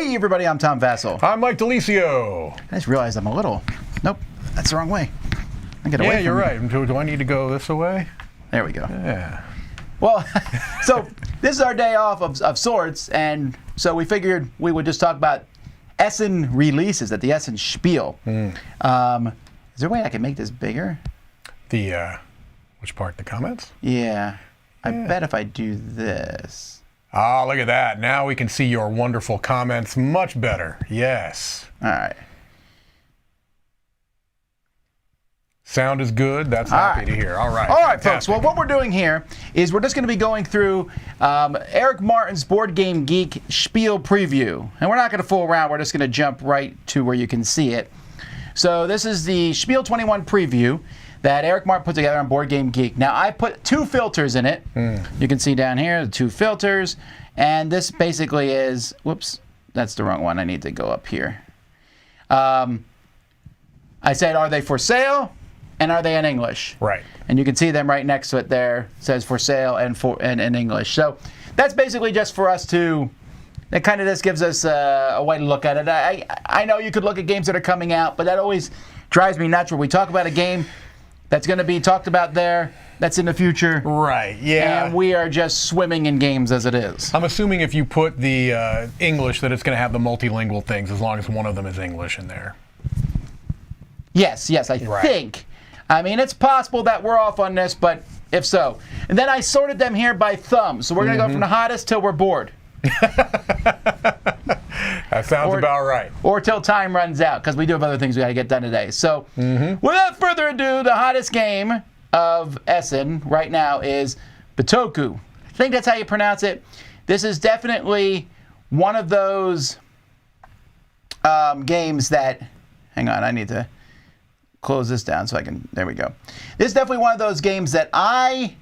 Hey everybody, I'm Tom Vassell. I'm Mike DeLisio. I just realized I'm a little... Nope, that's the wrong way. I get away Yeah, from you're you. right. Do I need to go this way? There we go. Yeah. Well, so this is our day off of sorts, and so we figured we would just talk about Essen releases at the Essen Spiel. Is there a way I can make this bigger? Which part? The comments? Yeah. I bet if I do this. Ah, look at that. Now we can see your wonderful comments much better. Yes. All right. Sound is good. That's happy to hear. All right. All right, folks. Well, what we're doing here is we're just going to be going through Eric Martin's Board Game Geek Spiel preview. And we're not going to fool around. We're just going to jump right to where you can see it. So this is the Spiel 21 preview that Eric Martin put together on Board Game Geek. Now, I put two filters in it. You can see down here the two filters. And this basically is... Whoops. That's the wrong one. I need to go up here. I said, are they for sale? And are they in English? Right. And you can see them right next to it there. It says for sale and in English. So that's basically just for us to... It kind of just gives us a way to look at it. I know you could look at games that are coming out, but that always drives me nuts when we talk about a game that's going to be talked about there, that's in the future. Right, yeah. And we are just swimming in games as it is. I'm assuming if you put the English that it's going to have the multilingual things as long as one of them is English in there. Yes, I think. I mean, it's possible that we're off on this, but if so. And then I sorted them here by thumb. So we're going to go from the hottest till we're bored. That sounds about right. Or till time runs out, because we do have other things we got to get done today. So without further ado, the hottest game of Essen right now is Batoku. I think that's how you pronounce it. This is definitely one of those games that... Hang on, I need to close this down so I can... There we go. This is definitely one of those games that I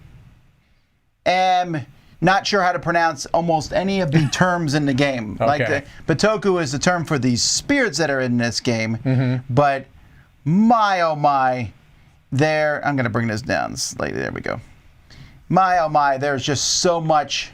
am not sure how to pronounce almost any of the terms in the game. Okay. Like Batoku is the term for the spirits that are in this game, but my oh my, I'm going to bring this down slightly. There we go. My oh my, there's just so much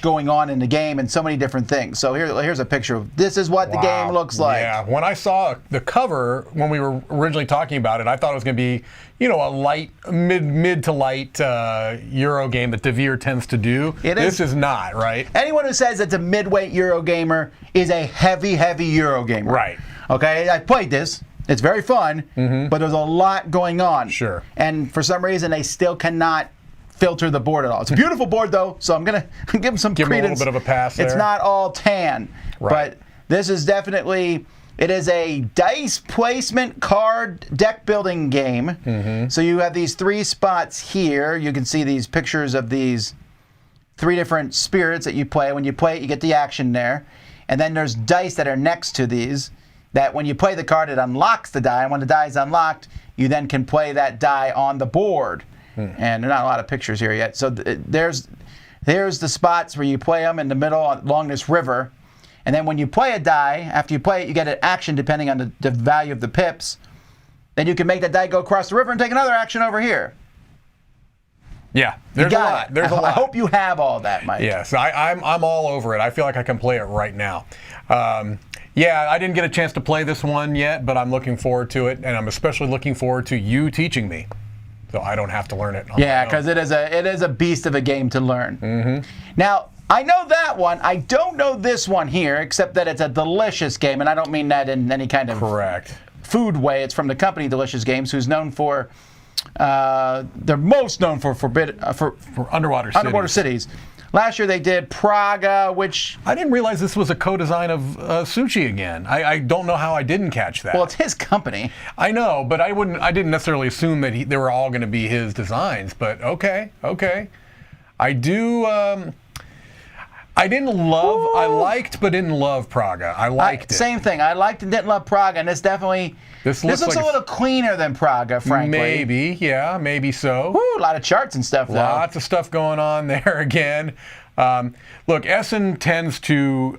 going on in the game and so many different things. So here's a picture of this is what the game looks like. Yeah, when I saw the cover when we were originally talking about it, I thought it was going to be, a light, mid to light Euro game that DeVere tends to do. This is not, right? Anyone who says it's a midweight Euro gamer is a heavy Euro gamer. Right. Okay, I played this. It's very fun, but there's a lot going on. Sure. And for some reason, they still cannot filter the board at all. It's a beautiful board, though, so I'm going to give them some credence. Give them a little bit of a pass there. It's not all tan, but this is definitely... It is a dice placement card deck building game. So you have these three spots here. You can see these pictures of these three different spirits that you play. When you play it, you get the action there. And then there's dice that are next to these that when you play the card, it unlocks the die. And when the die is unlocked, you then can play that die on the board. And there are not a lot of pictures here yet. So there's the spots where you play them in the middle along this river. And then when you play a die, after you play it, you get an action depending on the value of the pips. Then you can make that die go across the river and take another action over here. Yeah, there's a lot. There's a lot. I hope you have all that, Mike. Yes, I'm all over it. I feel like I can play it right now. Yeah, I didn't get a chance to play this one yet, but I'm looking forward to it, and I'm especially looking forward to you teaching me, so I don't have to learn it. Yeah, because it is a beast of a game to learn. Now, I know that one. I don't know this one here, except that it's a delicious game, and I don't mean that in any kind of food way. It's from the company Delicious Games, who's known for, they're most known for underwater cities. Last year they did Praga, which... I didn't realize this was a co-design of Sushi again. I don't know how I didn't catch that. Well, it's his company. I know, but I didn't necessarily assume that they were all going to be his designs, but okay. I do... I liked but didn't love Praga. I liked it. Same thing. I liked and didn't love Praga, and this looks like a little cleaner than Praga, frankly. Maybe, yeah, maybe so. Woo, a lot of charts and stuff, though. Lots of stuff going on there again. Look, Essen tends to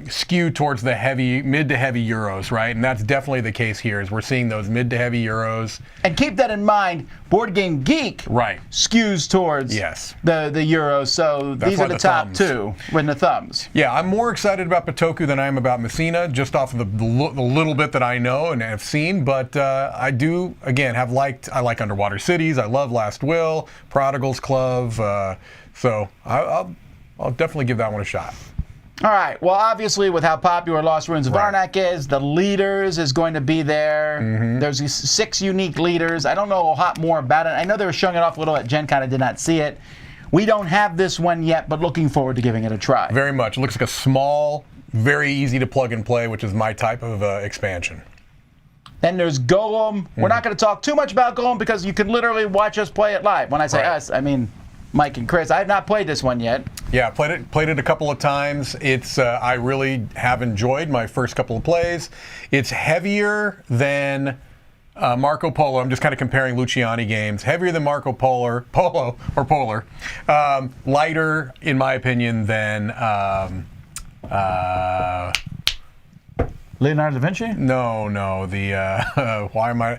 skew towards the mid to heavy Euros, right? And that's definitely the case here, is we're seeing those mid to heavy Euros. And keep that in mind, Board Game Geek skews towards the Euros, so these are the top two with the thumbs. Yeah, I'm more excited about Batoku than I am about Messina, just off of the little bit that I know and have seen, but I do, again, I like Underwater Cities, I love Last Will, Prodigal's Club, so I'll definitely give that one a shot. All right. Well, obviously, with how popular Lost Ruins of Arnak is, the leaders is going to be there. There's these 6 unique leaders. I don't know a lot more about it. I know they were showing it off a little at Gen Con. I did not see it. We don't have this one yet, but looking forward to giving it a try. Very much. It looks like a small, very easy to plug and play, which is my type of expansion. Then there's Golem. We're not going to talk too much about Golem because you can literally watch us play it live. When I say us, I mean Mike and Chris. I have not played this one yet. Yeah, played it a couple of times. It's I really have enjoyed my first couple of plays. It's heavier than Marco Polo. I'm just kind of comparing Luciani games. Heavier than Marco Polo. Lighter, in my opinion, than Leonardo da Vinci? No. The why am I?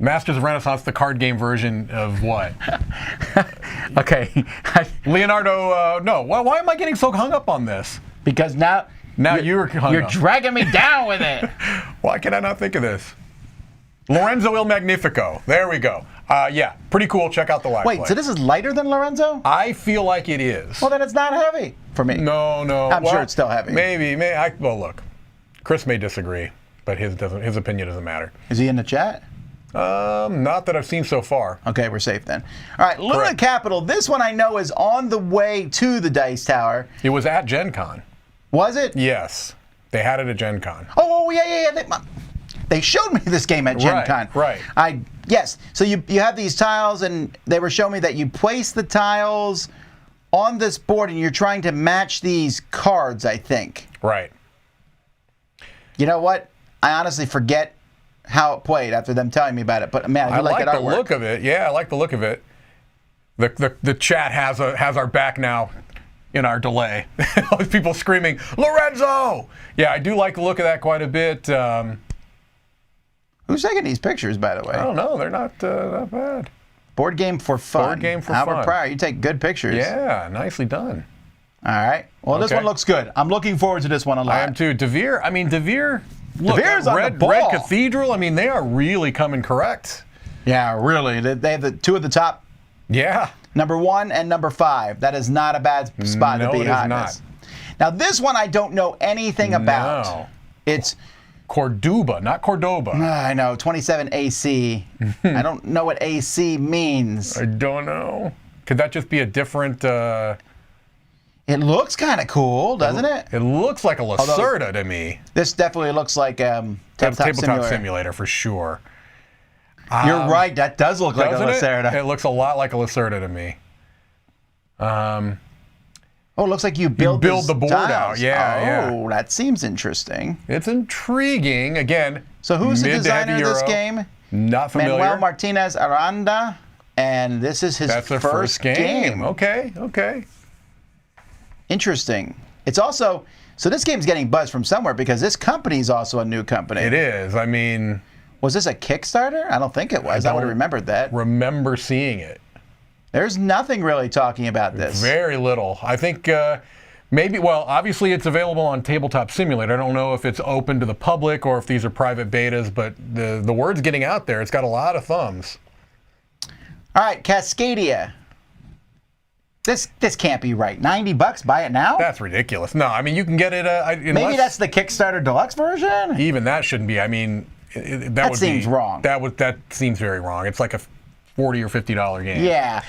Masters of Renaissance, the card game version of what? Okay. Leonardo, no. Why am I getting so hung up on this? Because now you're dragging me down with it. Why can I not think of this? Lorenzo Il Magnifico. There we go. Yeah, pretty cool. Check out the live play. So this is lighter than Lorenzo? I feel like it is. Well, then it's not heavy for me. No. I'm sure it's still heavy. Maybe. Well, look. Chris may disagree, but his opinion doesn't matter. Is he in the chat? Not that I've seen so far. Okay, we're safe then. All right, Luna Capital. This one I know is on the way to the Dice Tower. It was at Gen Con. Was it? Yes. They had it at Gen Con. Oh, yeah. They showed me this game at Gen Con. Right. Yes. So you have these tiles, and they were showing me that you place the tiles on this board, and you're trying to match these cards, I think. Right. You know what? I honestly forget how it played after them telling me about it, but man, I like the look of it. Yeah, I like the look of it. The chat has our back now in our delay. People screaming, Lorenzo! Yeah, I do like the look of that quite a bit. Who's taking these pictures, by the way? I don't know. They're not bad. Board game for fun. Board game for Albert fun. Pryor, you take good pictures. Yeah, nicely done. All right. Well, this one looks good. I'm looking forward to this one a lot. I am too. DeVere. Look, DeVere's on the ball. Red Cathedral. I mean, they are really coming correct. Yeah, really. They have the 2 of the top. Yeah. Number 1 and number 5. That is not a bad spot to be on. No, it is not. Now, this one I don't know anything about. No. It's Cordoba, not Cordoba. I know, 27 AC. I don't know what AC means. I don't know. Could that just be a different... It looks kind of cool, doesn't it? It looks like a Lacerda to me. This definitely looks like Tabletop Simulator for sure. You're right. That does look like a Lacerda. It looks a lot like a Lacerda to me. Oh, it looks like you build the board out. Yeah. Oh, that seems interesting. It's intriguing. Again, so who's the designer of this game? Not familiar. Manuel Martinez Aranda, and this is his first game. Okay. Interesting. It's also, so this game's getting buzz from somewhere because this company's also a new company. It is. I mean... Was this a Kickstarter? I don't think it was. I would have remembered that. Remember seeing it. There's nothing really talking about this. Very little. I think maybe, well, obviously it's available on Tabletop Simulator. I don't know if it's open to the public or if these are private betas, but the word's getting out there. It's got a lot of thumbs. All right, Cascadia. This can't be right. $90, buy it now? That's ridiculous. No, I mean, you can get it... maybe that's the Kickstarter Deluxe version? Even that shouldn't be. I mean... That seems wrong. That seems very wrong. It's like a $40 or $50 game. Yeah.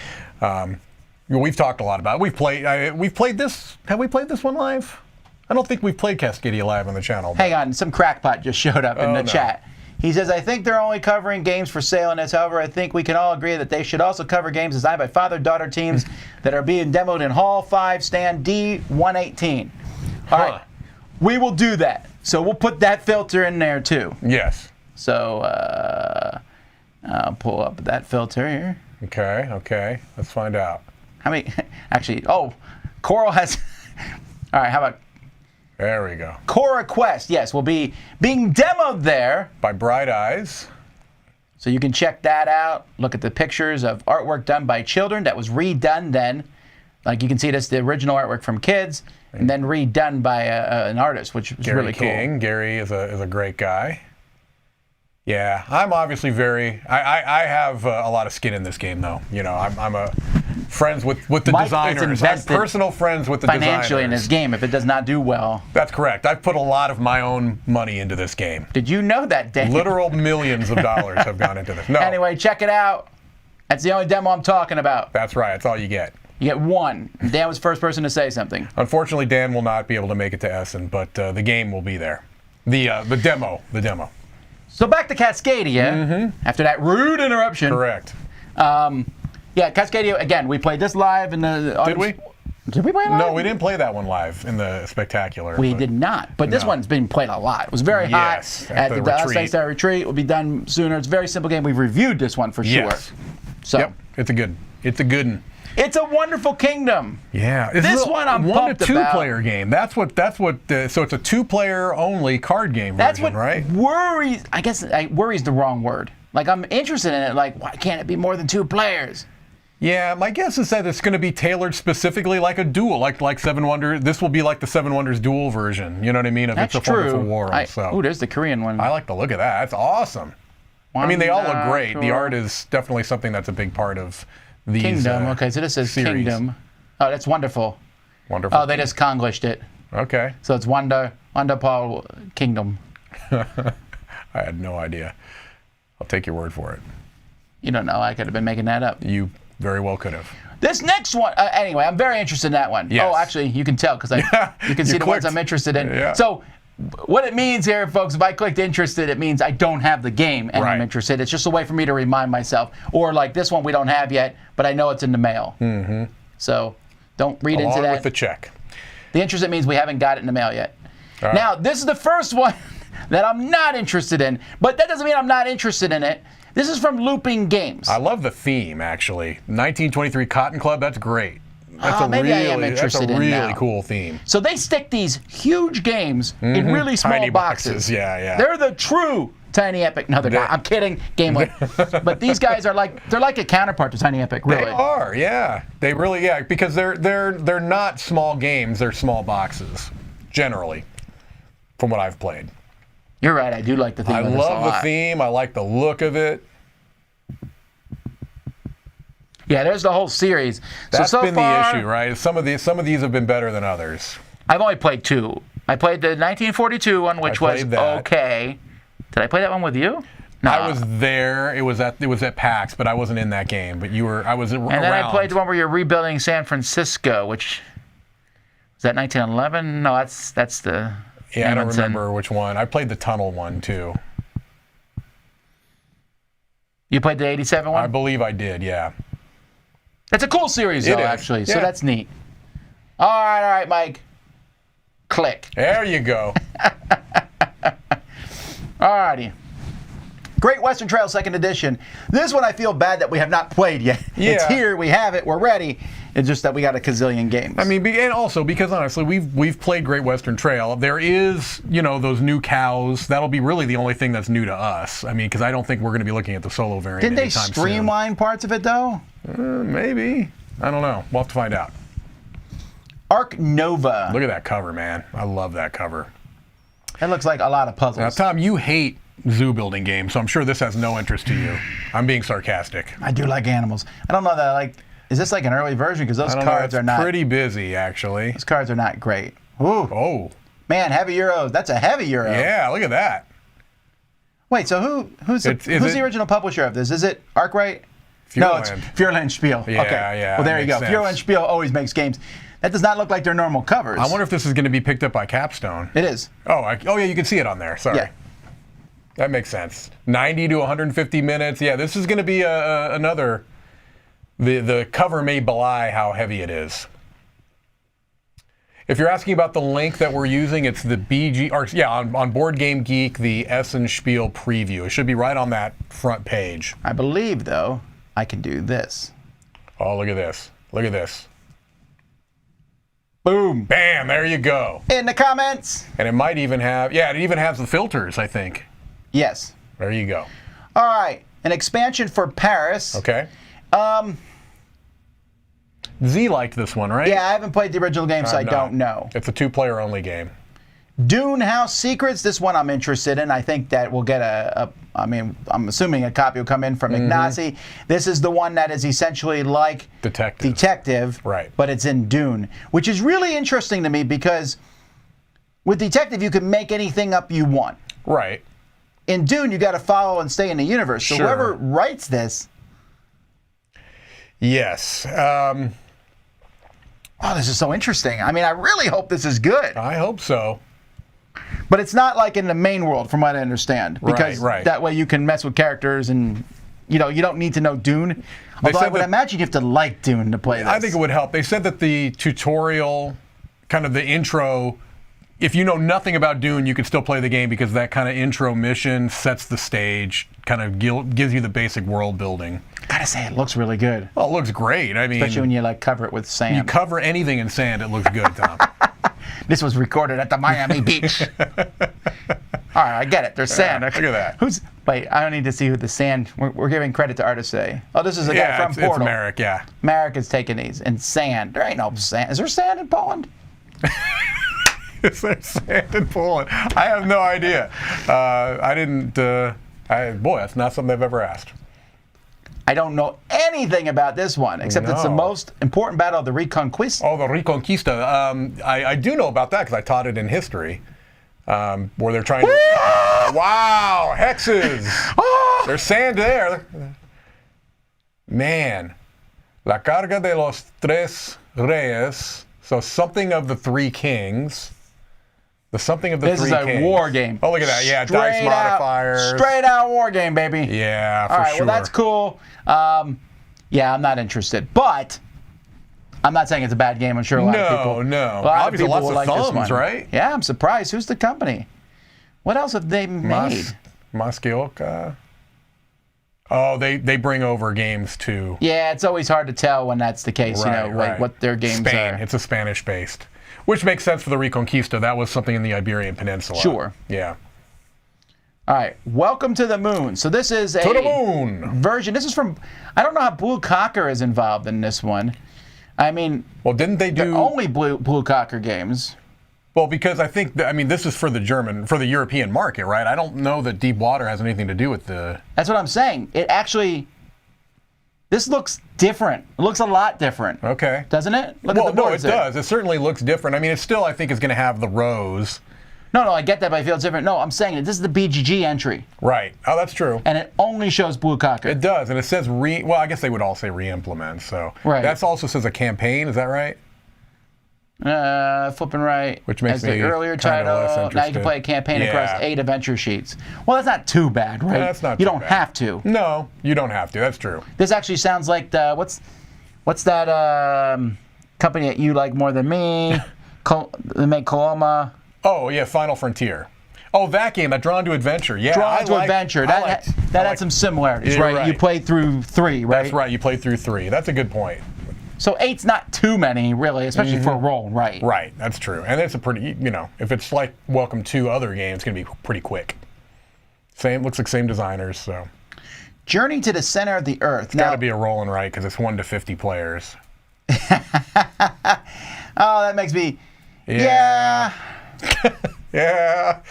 We've talked a lot about it. We've played this. Have we played this one live? I don't think we've played Cascadia live on the channel. Hang on, some crackpot just showed up in the chat. He says, I think they're only covering games for sale in this. However, I think we can all agree that they should also cover games designed by father-daughter teams that are being demoed in Hall 5, Stand D118. All right. We will do that. So we'll put that filter in there too. Yes. So I'll pull up that filter here. Okay. Let's find out. how many? Actually, Coral has. All right, how about There we go. Cora Quest? Yes, will be being demoed there. By Bright Eyes. So you can check that out. Look at the pictures of artwork done by children that was redone then. Like you can see this, the original artwork from kids, and then redone by an artist, which is Gary really King. cool. Gary is a great guy. Yeah, I'm obviously I have a lot of skin in this game, though. You know, I'm a friends with the Mike is designers. I'm invested personal friends with the financially in designers. this game if it does not do well. That's correct. I've put a lot of my own money into this game. Did you know that, Dan? Literal millions of dollars have gone into this. No, Anyway, check it out. That's the only demo I'm talking about. that's right. That's all you get. You get one. Dan was the first person to say something. Unfortunately, Dan will not be able to make it to Essen, but the game will be there. The demo. So back to Cascadia. After that rude interruption. Correct. Yeah, Cascadia, again, we played this live in the... Did we? Did we play it live? No, we didn't play that one live in the Spectacular. We but- did not, but this No. one's been played a lot. It was very Yes, hot at the last retreat. night's retreat. It will be done sooner. It's a very simple game. We've reviewed this one for Yes. sure. So Yep. It's a good one. it's a wonderful kingdom. Yeah. This one I'm one pumped to two about. player game. That's what. So it's a 2-player only card game That's version, what right? worries. I guess worries the wrong word. Like I'm interested in it. Like why can't it be more than 2 players? Yeah, my guess is that it's going to be tailored specifically like a duel, like Seven Wonders. This will be like the Seven Wonders duel version. You know what I mean? Of That's It's a Wonderful true. World. So Ooh, there's the Korean one. I like the look of that. That's awesome. I mean, they all look great. The art is definitely something that's a big part of these. Kingdom. Okay, so this says series. Kingdom. Oh, that's wonderful. Wonderful. Oh, they just Konglished it. Okay. So it's Wonderful Kingdom. I had no idea. I'll take your word for it. You don't know. I could have been making that up. You very well could have. This next one, anyway, I'm very interested in that one. Yes. Oh, actually, you can tell because you can see the ones clicked. I'm interested in. Yeah. So, what it means here, folks, if I clicked interested, it means I don't have the game and I'm Right. interested. It's just a way for me to remind myself. Or like this one we don't have yet, but I know it's in the mail. Mm-hmm. So, don't read into Along that. with the check. The interested means we haven't got it in the mail yet. All right. Now, this is the first one that I'm not interested in, but that doesn't mean I'm not interested in it. This is from Looping Games. I love the theme, actually. 1923 Cotton Club, that's great. That's maybe I am interested in really now. cool theme. So they stick these huge games in really small Tiny boxes. boxes, yeah. They're the true Tiny Epic. No, they're not. I'm kidding. Gameplay. But these guys are they're like a counterpart to Tiny Epic, really. They are, yeah. They really, because they're not small games, they're small boxes, generally, from what I've played. You're right. I do like the theme I of this a love the lot. theme. I like the look of it. Yeah, there's the whole series. That's so been far, the issue, right? Some of these have been better than others. I've only played 2. I played the 1942 one, which was played that. okay. Did I play that one with you? No. I was there. It was at PAX, but I wasn't in that game. But you were. I was around. And then I played the one where you're rebuilding San Francisco, which was that 1911? No, that's the. Yeah, I don't Amundsen. remember which one. I played the tunnel one too. You played the 87 one? I believe I did. Yeah. It's a cool series, It though, is, actually. So yeah. that's neat. All right, Mike. Click. There you go. All righty. Great Western Trail 2nd Edition. This one I feel bad that we have not played yet. It's Yeah. here, we have it, we're ready. It's just that we got a gazillion games. I mean, and also because honestly, we've played Great Western Trail. There is, those new cows. That'll be really the only thing that's new to us. I mean, because I don't think we're going to be looking at the solo variant. Didn't they anytime streamline parts of it, though? soon. Maybe. I don't know. We'll have to find out. Arc Nova. Look at that cover, man. I love that cover. That looks like a lot of puzzles. Now, Tom, you hate zoo building games, so I'm sure this has no interest to you. I'm being sarcastic. I do like animals. I don't know that I like. Is this like an early version? Because those I don't know, cards it's are not. pretty busy, actually. Those cards are not great. Ooh, Oh, man, heavy euros. That's a heavy euro. yeah, look at that. Wait, so who's Is the it- original publisher of this? Is it Arkwright? No, it's Furland. Furland Spiel. Yeah, okay. yeah, Well, there you makes go. sense. Furland Spiel always makes games. That does not look like their normal covers. I wonder if this is going to be picked up by Capstone. It is. Oh, yeah, you can see it on there. Sorry. Yeah. That makes sense. 90 to 150 minutes. Yeah, this is going to be another. The cover may belie how heavy it is. If you're asking about the link that we're using, it's the on Board Game Geek, the Essen Spiel preview. It should be right on that front page. I believe, though, I can do this. Oh, look at this. Look at this. Boom. Bam, there you go. In the comments. And it might even have, it even has the filters, I think. Yes. There you go. All right. An expansion for Paris. Okay. Z liked this one, right? Yeah, I haven't played the original game, so I don't know. It's a 2-player only game. Dune House Secrets. This one I'm interested in. I think that we'll get I'm assuming a copy will come in from Ignacy. This is the one that is essentially like Detective, right? But it's in Dune, which is really interesting to me because with Detective you can make anything up you want. Right. In Dune, you got to follow and stay in the universe. So whoever writes this. Yes. Oh, this is so interesting. I mean, I really hope this is good. I hope so. But it's not like in the main world, from what I understand. Because that way you can mess with characters and, you don't need to know Dune. Although I would imagine you have to like Dune to play this. I think it would help. They said that the tutorial, kind of the intro, if you know nothing about Dune, you could still play the game because that kind of intro mission sets the stage, kind of gives you the basic world building. Gotta say, it looks really good. Well, it looks great. I mean, especially when you cover it with sand. You cover anything in sand, it looks good, Tom. This was recorded at the Miami Beach. All right, I get it. There's sand. Look at that. Wait, I don't need to see who the sand. We're giving credit to artists today. Oh, this is a guy from Portal. It's Marek, yeah. Marek is taking these. And sand. There ain't no sand. Is there sand in Poland? Is there sand in Poland? I have no idea. Boy, that's not something I've ever asked. I don't know anything about this one, except it's the most important battle of the Reconquista. Oh, the Reconquista. I do know about that because I taught it in history, where they're trying to... Wow, hexes! There's sand there. Man. La carga de los tres reyes. So something of the three kings. The something of the this three kings. This is a war game. Oh, look at that. Yeah, dice modifiers. Straight out war game, baby. Yeah, All right, sure. well, that's cool. Yeah, I'm not interested. But I'm not saying it's a bad game. I'm sure a lot of people... No. A lot Obviously, of people lots will of like this thumbs, one. right? Yeah, I'm surprised. Who's the company? What else have they made? Maskioka. Oh, they bring over games too. Yeah, it's always hard to tell when that's the case. Right. What their games are. It's a Spanish-based, which makes sense for the Reconquista. That was something in the Iberian Peninsula. Sure. Yeah. All right. Welcome to the Moon. So this is a to the moon version. This is from. I don't know how Blue Cocker is involved in this one. I mean, well, didn't they do only Blue Cocker games? Well, because I think this is for the European market, right? I don't know that Deep Water has anything to do with the... That's what I'm saying. It actually... This looks different. It looks a lot different. Okay. Doesn't it? Look at the boards it does. It certainly looks different. I mean, it still, I think, is going to have the rows. No, I get that, but I feel it's different. No, I'm saying that this is the BGG entry. Right. Oh, that's true. And it only shows Blue Cocker. It does, and it says well, I guess they would all say re-implement, so... Right. That also says a campaign, is that right? Flipping right. Which makes as the earlier title. Now you can play a campaign across 8 adventure sheets. Well, that's not too bad, right? That's not you too don't bad. have to. No, you don't have to. That's true. This actually sounds like the what's that company that you like more than me? They make Coloma. Oh yeah, Final Frontier. Oh, that game, that Drawn to Adventure. Yeah, Drawn to Adventure. That had some similarities, right? You played through 3, right? That's right. You played through 3. That's a good point. So 8's not too many, really, especially for a roll, right? Right, that's true. And it's a pretty, if it's like Welcome to other games, it's going to be pretty quick. Looks like same designers, so. Journey to the Center of the Earth. It's got to be a roll and write because it's 1 to 50 players. Oh, that makes me. Yeah. Yeah.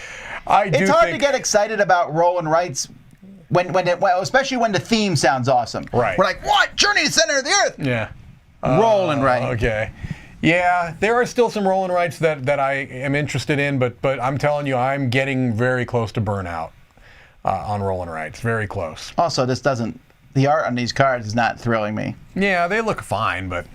It's hard to get excited about roll and writes. Especially when the theme sounds awesome. Right. We're like, what? Journey to the Center of the Earth? Yeah. Roll and write. Okay. Yeah, there are still some roll and writes that I am interested in, but I'm telling you, I'm getting very close to burnout on roll and writes. Very close. Also, the art on these cards is not thrilling me. Yeah, they look fine, but...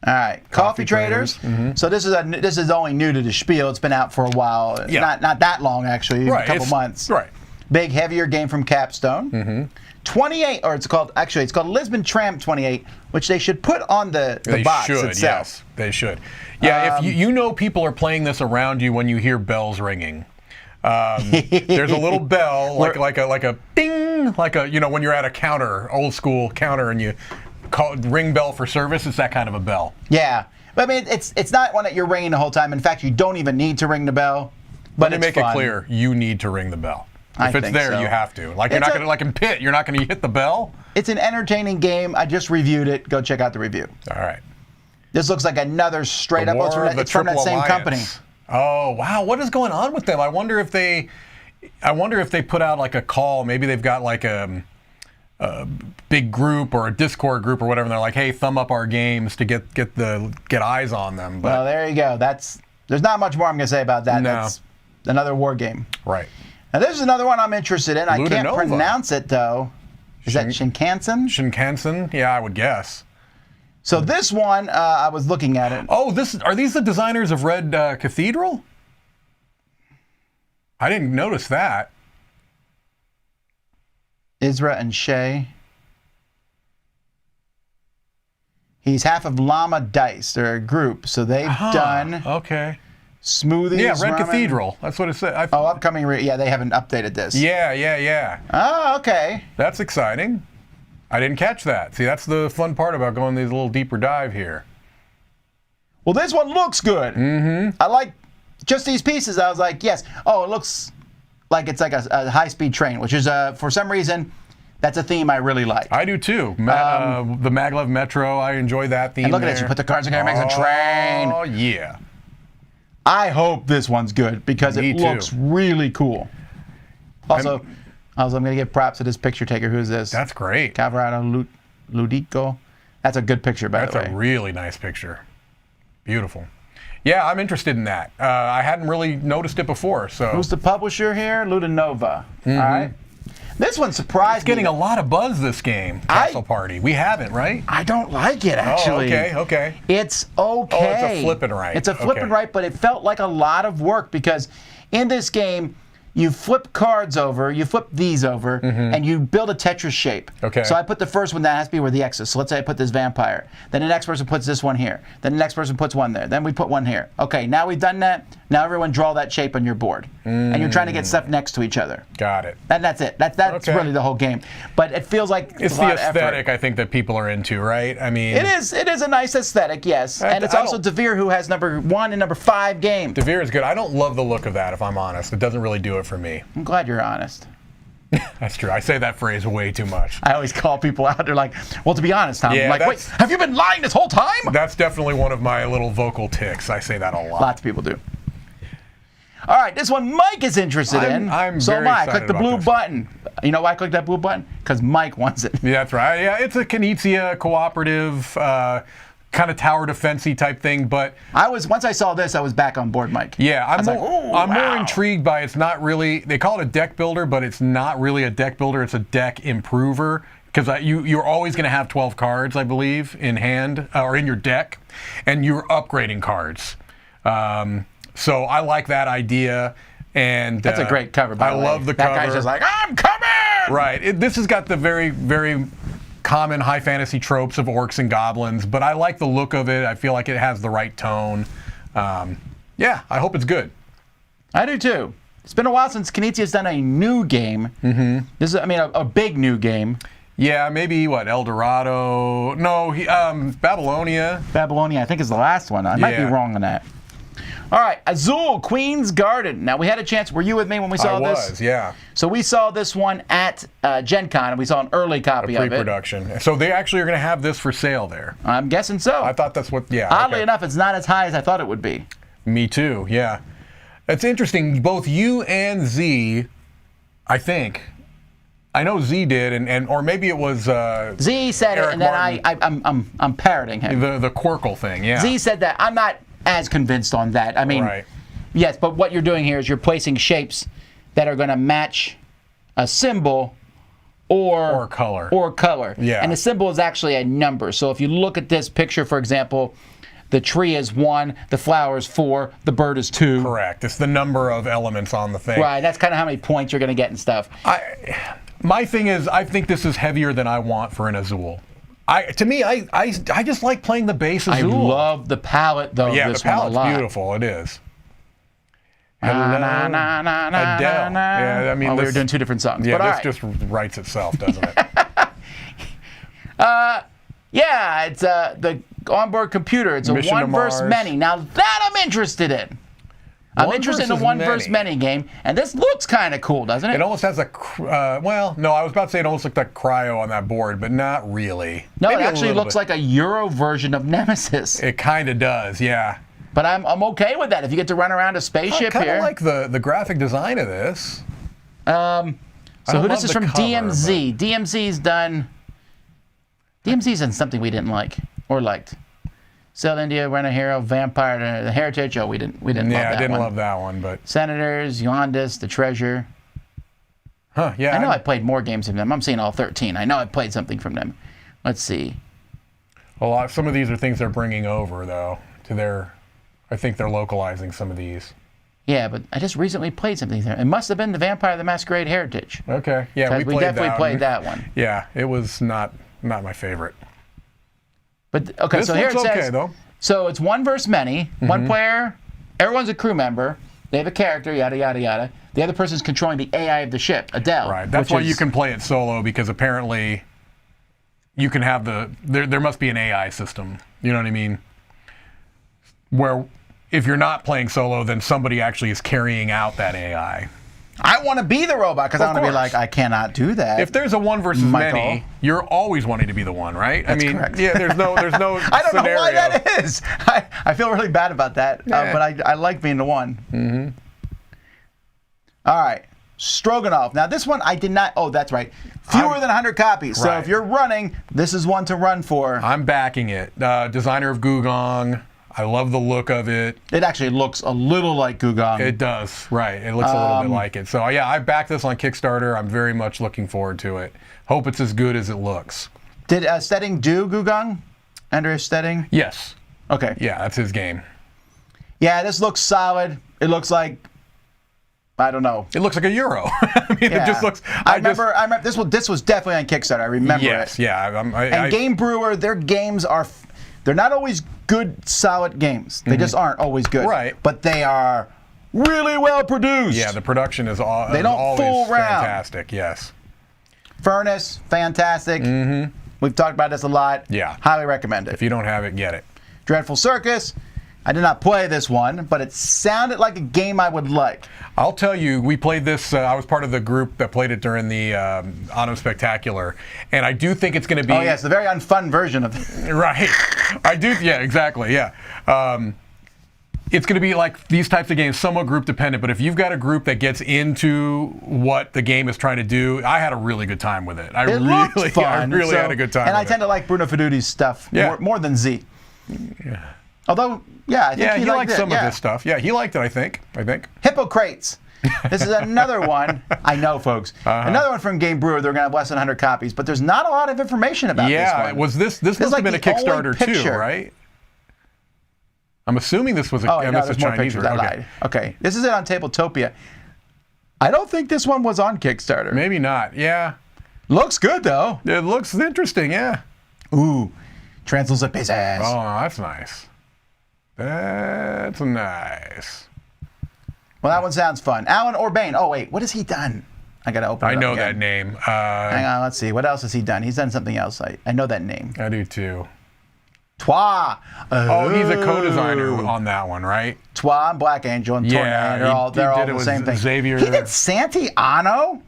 All right, Coffee Traders. Mm-hmm. So this is only new to the Spiel. It's been out for a while. Yeah. Not that long, actually. A couple months. Right. Big, heavier game from Capstone. Mm-hmm. 28, or it's called Lisbon Tramp 28, which they should put on the box itself. Yes, they should. Yeah, if people are playing this around you when you hear bells ringing. There's a little bell, like a ding, when you're at a counter, old school counter, and you ring bell for service. It's that kind of a bell. Yeah. But I mean, it's not one that you're ringing the whole time. In fact, you don't even need to ring the bell. But Let me make it clear, you need to ring the bell. If it's there, you have to. Like you're not going to, like in Pit, you're not going to hit the bell. It's an entertaining game. I just reviewed it. Go check out the review. All right. This looks like another straight up. It's from that same company. Oh wow, what is going on with them? I wonder if they put out like a call. Maybe they've got like a big group or a Discord group or whatever. And they're like, hey, thumb up our games to get eyes on them. But well, there you go. There's not much more I'm going to say about that. No. That's another war game. Right. Now, this is another one I'm interested in. I can't Ludanova. pronounce it, though. Is that Shinkansen? Shinkansen? Yeah, I would guess. So this one, I was looking at it. Oh, are these the designers of Red Cathedral? I didn't notice that. Isra and Shay. He's half of Llama Dice. They're a group, so they've done Smoothies. Yeah, Red Ramen. Cathedral. That's what it said. Upcoming. Yeah, they haven't updated this. Yeah. Oh, okay. That's exciting. I didn't catch that. See, that's the fun part about going these little deeper dive here. Well, this one looks good. Mm-hmm. I like just these pieces. I was like, yes. Oh, it looks like it's like a high-speed train, which is, for some reason, that's a theme I really like. I do too. The Maglev Metro, I enjoy that theme. And look at this. You put the cards in here, it makes a train. Oh, yeah. I hope this one's good because it looks really cool. Also, I'm going to give props to this picture taker. Who's this? That's great. Cavarado Ludico. That's a good picture, by the way. That's a really nice picture. Beautiful. Yeah, I'm interested in that. I hadn't really noticed it before. So who's the publisher here? Ludanova. All right. This one surprised me. It's getting a lot of buzz, this game, Castle Party. We haven't, right? I don't like it, actually. Oh, okay. It's okay. Oh, it's a flippin' right. It's a flippin' right, but it felt like a lot of work because in this game, you flip cards over, you flip these over, and you build a Tetris shape. Okay. So I put the first one, that has to be where the X is. So let's say I put this vampire. Then the next person puts this one here. Then the next person puts one there. Then we put one here. Okay, now we've done that. Now everyone draw that shape on your board. And you're trying to get stuff next to each other. Got it. And that's it. That's really the whole game. But it feels like it's a lot the aesthetic, I think, that people are into, right? I mean, it is a nice aesthetic, yes. And it's also Devere, who has number 1 and number 5 games. Devere is good. I don't love the look of that, if I'm honest. It doesn't really do it for me. I'm glad you're honest. That's true. I say that phrase way too much. I always call people out. They're like, well, to be honest, Tom. I'm like, wait, have you been lying this whole time? That's definitely one of my little vocal tics. I say that a lot. Lots of people do. All right, this one Mike is interested in. So am I. Click the blue button. You know why I clicked that blue button? Because Mike wants it. Yeah, that's right. Yeah, it's a Knizia cooperative, kind of tower defense-y type thing, but once I saw this, I was back on board, Mike. Yeah, I'm more intrigued by it's not really, they call it a deck builder, but it's not really a deck builder, it's a deck improver. Because you're always going to have 12 cards, I believe, in hand or in your deck, and you're upgrading cards. So I like that idea, and that's a great cover. By the way, I love the cover. That guy's just like, I'm coming. Right. This has got the very, very common high fantasy tropes of orcs and goblins, but I like the look of it. I feel like it has the right tone. Yeah, I hope it's good. I do too. It's been a while since Knizia's done a new game. This is, I mean, a big new game. Yeah, maybe what, El Dorado? No, Babylonia. Babylonia, I think, is the last one. I might be wrong on that. All right, Azul, Queen's Garden. Now, we had a chance. Were you with me when we saw this? I was, yeah. So we saw this one at Gen Con, and we saw an early copy of it. Pre-production. So they actually are going to have this for sale there. I'm guessing so. I thought that's what, yeah. Oddly enough, it's not as high as I thought it would be. Me too, yeah. It's interesting. Both you and Z, I think, I know Z did, or maybe it was Z said Eric it, and then I'm parroting him. The Quirkle thing, yeah. Z said that. I'm not as convinced on that. I mean, yes, but what you're doing here is you're placing shapes that are going to match a symbol or color. Yeah. And the symbol is actually a number. So if you look at this picture, for example, the tree is 1, the flower is 4, the bird is 2. Correct. It's the number of elements on the thing. Right. That's kind of how many points you're going to get and stuff. My thing is, I think this is heavier than I want for an Azul. To me, I just like playing the base Azul. I love the palette, though. Yeah, this the palette's one a lot. Beautiful. It is. Adele. Yeah, I mean, we were doing 2 different songs. Yeah, but this just writes itself, doesn't it? Yeah, it's the onboard computer. It's a Mission to one versus Mars. many. Now that I'm interested in. I'm One interested in a versus one many. versus many game, and this looks kind of cool, doesn't it? It almost has a, well, no, I was about to say it almost looked like cryo on that board, but not really. No, Maybe it a actually little looks bit. like a Euro version of Nemesis. It kind of does, yeah. But I'm okay with that. If you get to run around a I spaceship kind here. of like the graphic design of this. So who this love is the from cover, DMZ. DMZ's done something we didn't like or liked. Sell India, Run a Hero, Vampire, The Heritage. Oh, we didn't love Yeah, that I didn't one. love that one, but Senators, Yondis, The Treasure. huh? Yeah, I know I played more games from them. I'm seeing all 13. I know I played something from them. Let's see. some of these are things they're bringing over though to their. I think they're localizing some of these. Yeah, but I just recently played something there. It must have been the Vampire the Masquerade Heritage. Okay, yeah, we definitely that played one. that one. Yeah, it was not my favorite. But okay, This so here looks it okay says. though. So it's one versus many. Mm-hmm. One player, everyone's a crew member. They have a character, yada yada yada. The other person's controlling the AI of the ship, Adele. Right. That's why you can play it solo because apparently you can have there must be an AI system. You know what I mean? Where if you're not playing solo, then somebody actually is carrying out that AI. I want to be the robot because I Of want to be course. like, I cannot do that. If there's a one versus Michael. many, you're always wanting to be the one, right? That's I mean, correct. yeah. There's no I don't scenario. know why that is. I feel really bad about that, Yeah. but I like being the one. Mm-hmm. All right. Stroganoff. Now, this one I did not. Oh, that's right. Fewer than 100 copies. So Right. if you're running, this is one to run for. I'm backing it. Designer of Gugong. I love the look of it. It actually looks a little like Gugong. It does, right. It looks a little bit like it. So, yeah, I backed this on Kickstarter. I'm very much looking forward to it. Hope it's as good as it looks. Did Stedding do Gugong? Andreas Stedding? Yes. Okay. Yeah, that's his game. Yeah, this looks solid. It looks like, I don't know. It looks like a Euro. I mean, Yeah. it just looks... I remember this was definitely on Kickstarter. I remember Yes, it. yeah. And Game Brewer, their games they're not always good, solid games. They just aren't always good. Right. But they are really well produced. Yeah, the production is They don't always fool around. fantastic, yes. Furnace, fantastic. Mm-hmm. We've talked about this a lot. Yeah. Highly recommend it. If you don't have it, get it. Dreadful Circus. I did not play this one, but it sounded like a game I would like. I'll tell you, we played this. I was part of the group that played it during the Autumn Spectacular, and I do think it's going to be. Oh, yeah, it's a very unfun version of it. Right. I do. Yeah, exactly. Yeah. It's going to be like these types of games, somewhat group dependent, but if you've got a group that gets into what the game is trying to do, I had a really good time with it. It looked fun. I really had a good time And I with tend to like Bruno Feduti's stuff more than Z. Yeah. Although, yeah, I think he liked it. some Yeah. of his stuff. Yeah, he liked it, I think. Hippocrates. This is another one. I know, folks. Another one from Game Brewer. They're going to have less than 100 copies, but there's not a lot of information about this one. Yeah, was this must have like been a the only Kickstarter too, picture. right? I'm assuming this was a Oh, no, this there's is more Chinese. pictures. I lied. Okay, this is it on Tabletopia. I don't think this one was on Kickstarter. Maybe not. Yeah. Looks good, though. It looks interesting, yeah. Ooh, Translucent Pieces. Oh, that's nice. That's nice. Well, that one sounds fun. Alan Orbain. Oh, wait, what has he done? I got to open it I up know again. that name. Hang on, let's see. What else has he done? He's done something else. I know that name. I do too. Toi. Oh, he's a co-designer on that one, right? Toi and Black Angel and Yeah, Tornado. he They're all did it the with same thing. Xavier. He did Santiano?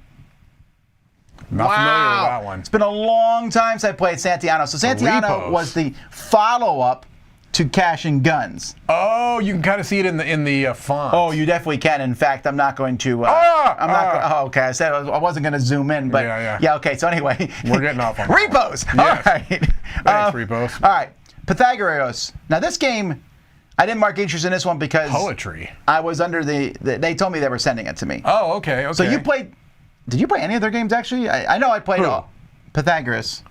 Not familiar with that one. It's been a long time since I played Santiano. So Santiano Repos. was the follow-up to Cash and Guns. Oh, you can kind of see it in the font. Oh, you definitely can. In fact, I'm not going to. Okay, I said I wasn't going to zoom in, but Yeah. Okay. So anyway, We're getting off on that. Repos. Yes. All right. Thanks, Repos. All right, Pythagoras. Now this game, I didn't mark interest in this one because Poetry. I was under they told me they were sending it to me. Oh, okay. So you played? Did you play any of their games actually? I know I played Who? all. Pythagoras.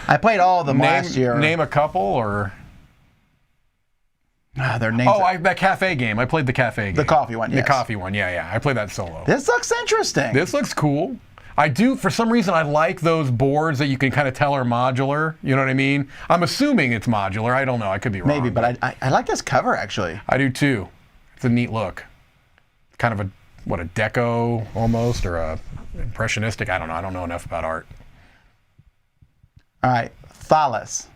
I played all of them last year. Name a couple or. Their names. Oh, that cafe game. I played the cafe game. The coffee one, yes. The coffee one, yeah. I played that solo. This looks interesting. This looks cool. I do, for some reason, I like those boards that you can kind of tell are modular. You know what I mean? I'm assuming it's modular. I don't know. I could be wrong. Maybe, but I like this cover actually. I do too. It's a neat look. Kind of a deco almost, or a impressionistic. I don't know. I don't know enough about art. All right, Thalas.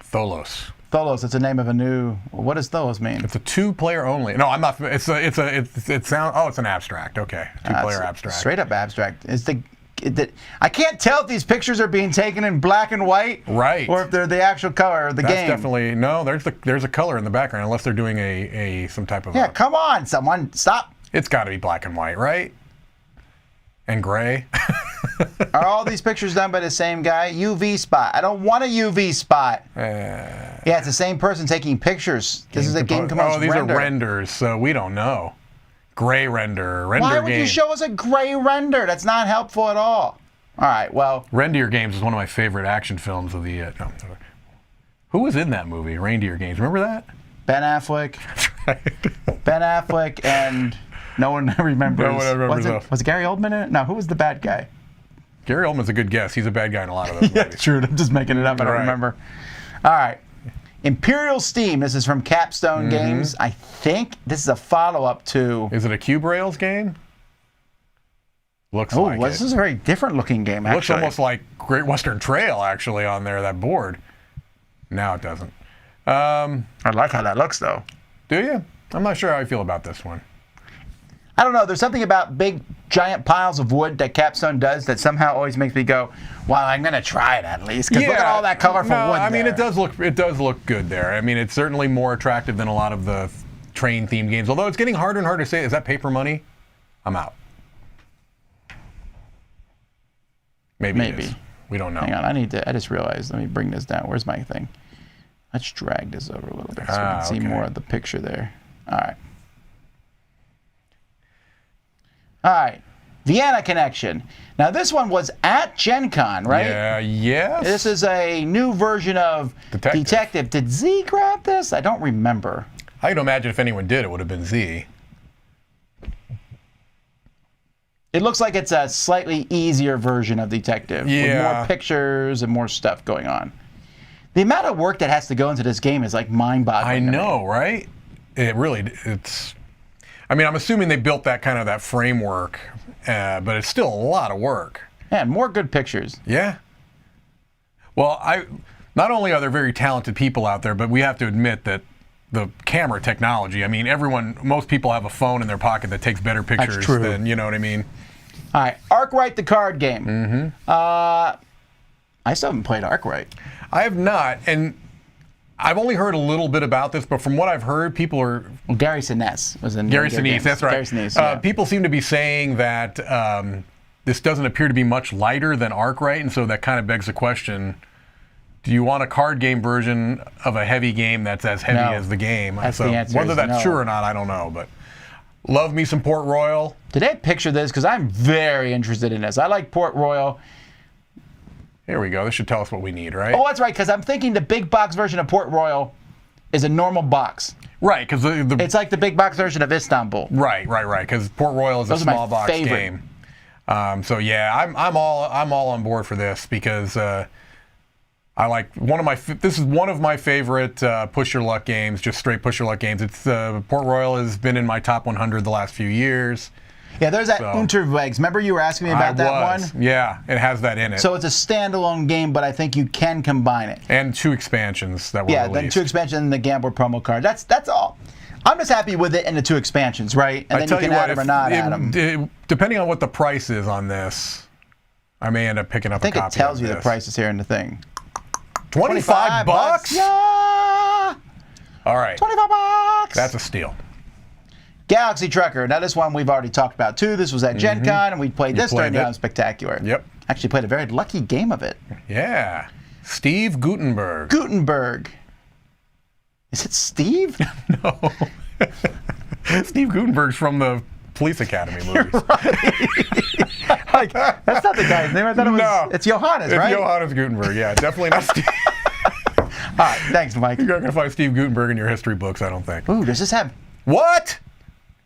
Tholos. Tholos. It's the name of a new. What does Tholos mean? It's a 2-player only. No, I'm not. It's an abstract. Okay, 2-player abstract. Straight up abstract. I can't tell if these pictures are being taken in black and white, right, or if they're the actual color of the game. That's definitely no. There's a color in the background, unless they're doing some type of. Yeah, come on, someone stop. It's got to be black and white, right? And gray. Are all these pictures done by the same guy? UV spot. I don't want a UV spot. Yeah, it's the same person taking pictures. This is a game composed Oh, these are renders, so we don't know. Gray render Why would game. you show us a gray render? That's not helpful at all. All right, well. Reindeer Games is one of my favorite action films of the. Who was in that movie, Reindeer Games? Remember that? Ben Affleck. Ben Affleck and no one remembers. No one remembers. Was Gary Oldman in it? No, who was the bad guy? Gary Oldman's a good guess. He's a bad guy in a lot of those Yeah, movies. true. I'm just making it up. I don't remember. All right. Imperial Steam. This is from Capstone Games. I think this is a follow-up to... Is it a Cube Rails game? Looks like this is a very different-looking game, actually. Looks almost like Great Western Trail, actually, on there, that board. Now it doesn't. I like how that looks, though. Do you? I'm not sure how I feel about this one. I don't know. There's something about big, giant piles of wood that Capstone does that somehow always makes me go, "Well, I'm gonna try it at least." Because look at all that colorful wood. I mean, there. it does look good there. I mean, it's certainly more attractive than a lot of the train-themed games. Although it's getting harder and harder to say, is that paper money? I'm out. Maybe. It is. We don't know. Hang on. I just realized. Let me bring this down. Where's my thing? Let's drag this over a little bit so we can see more of the picture there. All right. All right, Vienna Connection. Now this one was at Gen Con, right? Yeah, yes. This is a new version of Detective. Did Z grab this? I don't remember. I can imagine if anyone did, it would have been Z. It looks like it's a slightly easier version of Detective. With more pictures and more stuff going on. The amount of work that has to go into this game is like mind-boggling. I know, right? It's... I mean, I'm assuming they built that framework, but it's still a lot of work. Yeah, and more good pictures. Yeah. Well, not only are there very talented people out there, but we have to admit that the camera technology, I mean, most people have a phone in their pocket that takes better pictures than, you know what I mean? All right, Arkwright the card game. I still haven't played Arkwright. I have not, and I've only heard a little bit about this, but from what I've heard, people are... Well, Gary Sinise was in Gary Sinise, that's right. Gary Sinise, yeah. People seem to be saying that this doesn't appear to be much lighter than Arkwright, and so that kind of begs the question, do you want a card game version of a heavy game that's as heavy as the game? That's the answer. Whether that's true or not, I don't know, but love me some Port Royal. Did they picture this? Because I'm very interested in this. I like Port Royal. Here we go. This should tell us what we need, right? Oh, that's right, because I'm thinking the big box version of Port Royal is a normal box. Right, because it's like the big box version of Istanbul. Right, because Port Royal is a small box game. So yeah, I'm all on board for this because I like this is one of my favorite push your luck games, just straight push your luck games. It's Port Royal has been in my top 100 the last few years. Yeah, there's that Unterwegs. Remember you were asking me about that one? Yeah, it has that in it. So it's a standalone game, but I think you can combine it. And 2 expansions that were released. Yeah, then 2 expansions and the Gambler promo card. That's all. I'm just happy with it and the 2 expansions, right? And then you can add them or not add them. Depending on what the price is on this, I may end up picking up a copy of this. I think it tells you the prices here in the thing. 25 bucks? Yeah! All right. 25 bucks! That's a steal. Galaxy Trucker. Now, this one we've already talked about, too. This was at Gen Con, and we played this during the Spectacular. Yep. Actually played a very lucky game of it. Yeah. Steve Gutenberg. Gutenberg. Is it Steve? No. Steve Gutenberg's from the Police Academy movies. Like, that's not the guy's name. I thought it was... It's Johannes, right? It's Johannes Gutenberg, yeah. Definitely not Steve. All right, thanks, Mike. You're not going to find Steve Gutenberg in your history books, I don't think. Ooh, does this have... What?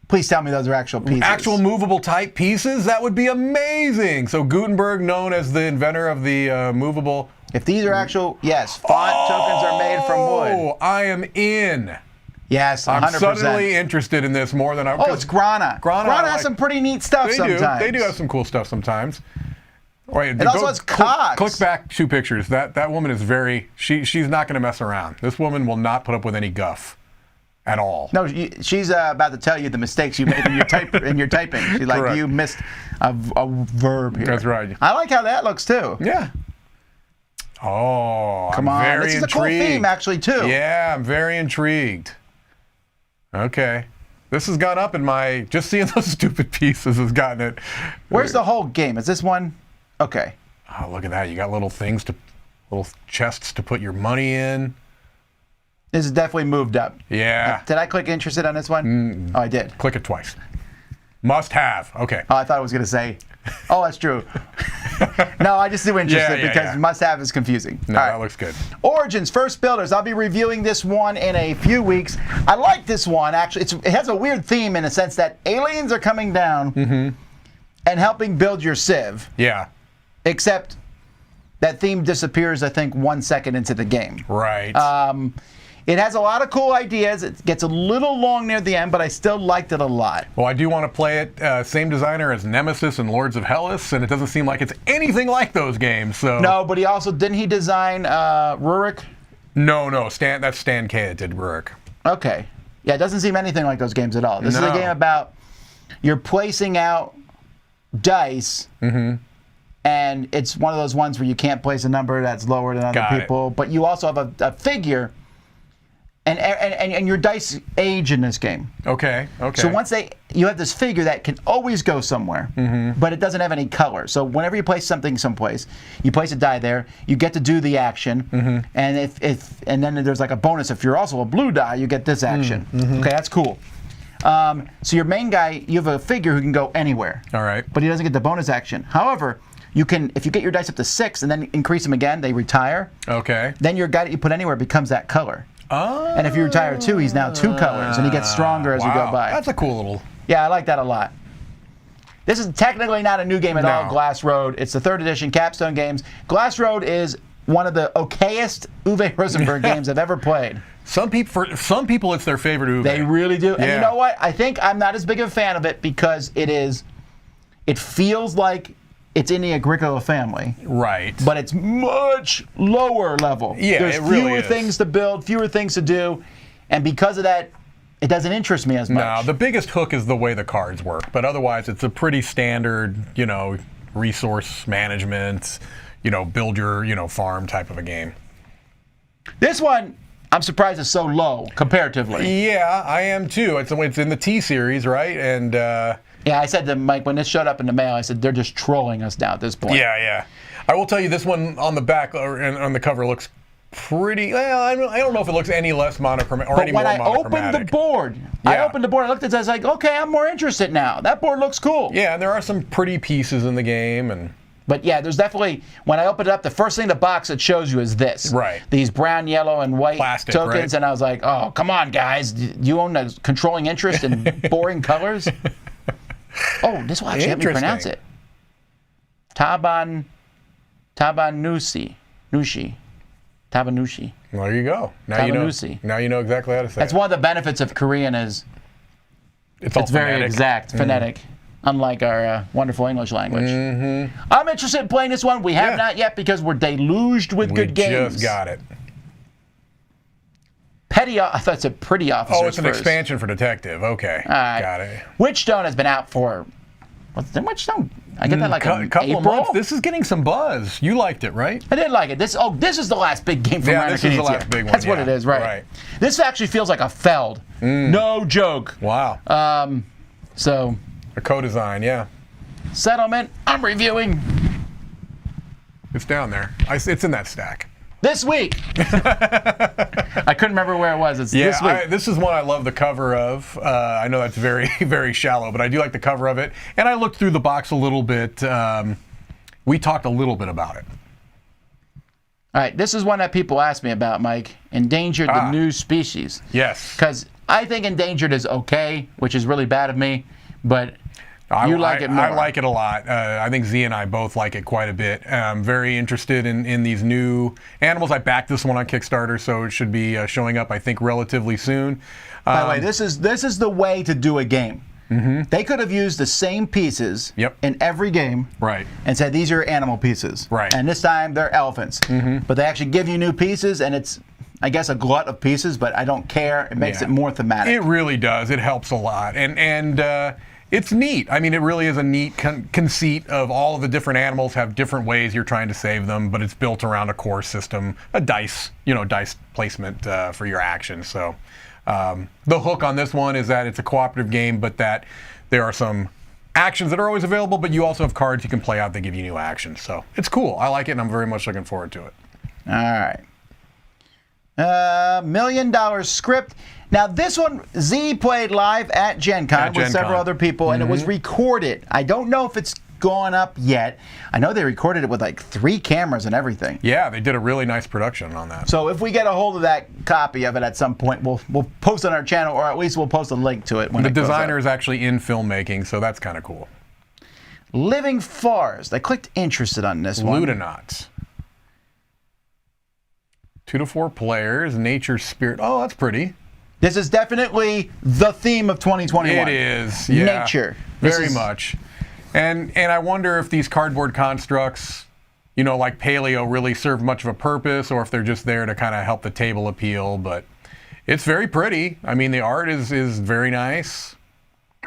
Please tell me those are actual pieces. Actual movable type pieces? That would be amazing. So Gutenberg, known as the inventor of the movable... If these are actual... Yes, font tokens are made from wood. Oh, I am in. Yes, 100%. I'm suddenly interested in this more than I... Oh, it's Grana. Grana has some pretty neat stuff sometimes. They do have some cool stuff sometimes. Wait, it also has cogs. Click back 2 pictures. That woman is very. She's not going to mess around. This woman will not put up with any guff at all. No, she's about to tell you the mistakes you made in your typing. She's like, Correct. you missed a verb here. That's right. I like how that looks too. Yeah. Oh, Come on. Very This is intrigued. a cool theme, actually, too. Yeah, I'm very intrigued. Okay. This has gone up in my... Just seeing those stupid pieces has gotten it. Where's the whole game? Is this one? Okay. Oh, look at that. You got little things little chests to put your money in. This is definitely moved up. Yeah. Did I click interested on this one? Oh, I did. Click it twice. Must have. Okay. Oh, I thought I was going to say, oh, that's true. No, I just do interested because must have is confusing. No, that looks good. Origins, First Builders. I'll be reviewing this one in a few weeks. I like this one, actually. It has a weird theme in the sense that aliens are coming down and helping build your civ. Yeah. Except that theme disappears, I think, 1 second into the game. Right. It has a lot of cool ideas. It gets a little long near the end, but I still liked it a lot. Well, I do want to play it. Same designer as Nemesis and Lords of Hellas, and it doesn't seem like it's anything like those games. So no, but didn't he design Rurik? No, that's Stan K that did Rurik. Okay. Yeah, it doesn't seem anything like those games at all. This is a game about you're placing out dice, and it's one of those ones where you can't place a number that's lower than other people, but you also have a figure. And your dice age in this game. Okay. So once you have this figure that can always go somewhere, but it doesn't have any color. So whenever you place something someplace, you place a die there, you get to do the action, and and then there's like a bonus if you're also a blue die, you get this action. Okay, that's cool. So your main guy, you have a figure who can go anywhere. All right. But he doesn't get the bonus action. However, you can, if you get your dice up to 6 and then increase them again, they retire. Okay. Then your guy that you put anywhere becomes that color. Oh. And if you retire 2, he's now 2 colors, and he gets stronger as you go by. That's a cool little... Yeah, I like that a lot. This is technically not a new game at all, No. Glass Road. It's the 3rd edition Capstone Games. Glass Road is one of the okayest Uwe Rosenberg games I've ever played. For some people, it's their favorite Uwe. They really do. And Yeah. you know what? I think I'm not as big of a fan of it because it feels like it's in the Agricola family. Right. But it's much lower level. Yeah, There's it really fewer is. things to build, fewer things to do, and because of that, it doesn't interest me as much. No, the biggest hook is the way the cards work, but otherwise it's a pretty standard, resource management, build your, farm type of a game. This one, I'm surprised it's so low comparatively. Yeah, I am too. It's in the T series, right? And yeah, I said to Mike when this showed up in the mail, I said they're just trolling us now at this point. yeah. I will tell you, this one on the back or on the cover looks pretty. Well, I don't know if it looks any less monochromatic or any more But when I monochromatic. opened the board, I looked at it, I was like, okay, I'm more interested now. That board looks cool. Yeah, and there are some pretty pieces in the game, But yeah, there's definitely, when I opened it up, the first thing in the box it shows you is this. Right. These brown, yellow, and white Plastic, tokens, right? and I was like, oh, come on, guys. Do you own a controlling interest in boring colors? Oh, this will actually help me pronounce it. Tabanushi. Tabanushi. Well, there you go. Now you know exactly how to say That's it. one of the benefits of Korean is It's all very phonetic. exact, phonetic, unlike our wonderful English language. I'm interested in playing this one. We have not yet because we're deluged with good games. We just got it. I thought it's a Pretty Officers Oh, it's an first. expansion for Detective. Okay. All right. Got it. Witchstone has been out for... What's the Witchstone? I get that like in couple April? of months. This is getting some buzz. You liked it, right? I did like it. This is the last big game from Yeah, Reiner this is the Knizia. last big one, That's what yeah. it is, right? Right. This actually feels like a Feld. No joke. Wow. So, A co-design, yeah. Settlement, I'm reviewing It's down there. It's in that stack. this week. I couldn't remember where it was. It's Yeah, this week. this is one I love the cover of. I know that's very, very shallow, but I do like the cover of it. And I looked through the box a little bit. We talked a little bit about it. All right, this is one that people ask me about, Mike. Endangered the New Species. Yes. Because I think Endangered is okay, which is really bad of me, but you like it more. I like it a lot. I think Z and I both like it quite a bit. I'm very interested in these new animals. I backed this one on Kickstarter, so it should be showing up, I think, relatively soon. By the way, this is the way to do a game. They could have used the same pieces in every game and said, these are animal pieces. And this time they're elephants. But they actually give you new pieces, and it's, I guess, a glut of pieces, but I don't care. It makes it more thematic. It really does. It helps a lot. And it's neat. I mean, it really is a neat conceit of all of the different animals have different ways you're trying to save them, but it's built around a core system, a dice placement for your actions. So the hook on this one is that it's a cooperative game, but that there are some actions that are always available, but you also have cards you can play out that give you new actions. So it's cool. I like it, and I'm very much looking forward to it. All right. $1 Million Script. Now, this one, Z played live at Gen Con with several other people, and it was recorded. I don't know if it's gone up yet. I know they recorded it with like 3 cameras and everything. Yeah, they did a really nice production on that. So if we get a hold of that copy of it at some point, we'll post on our channel, or at least we'll post a link to it when the it goes designer up. is actually in filmmaking, so that's kind of cool. Living Forest. I clicked interested on this one. Ludonauts. 2 to 4 players, nature spirit. Oh, that's pretty. This is definitely the theme of 2021. It is, yeah. Nature. Very much. And I wonder if these cardboard constructs, you know, like Paleo, really serve much of a purpose, or if they're just there to kind of help the table appeal. But it's very pretty. I mean, the art is very nice.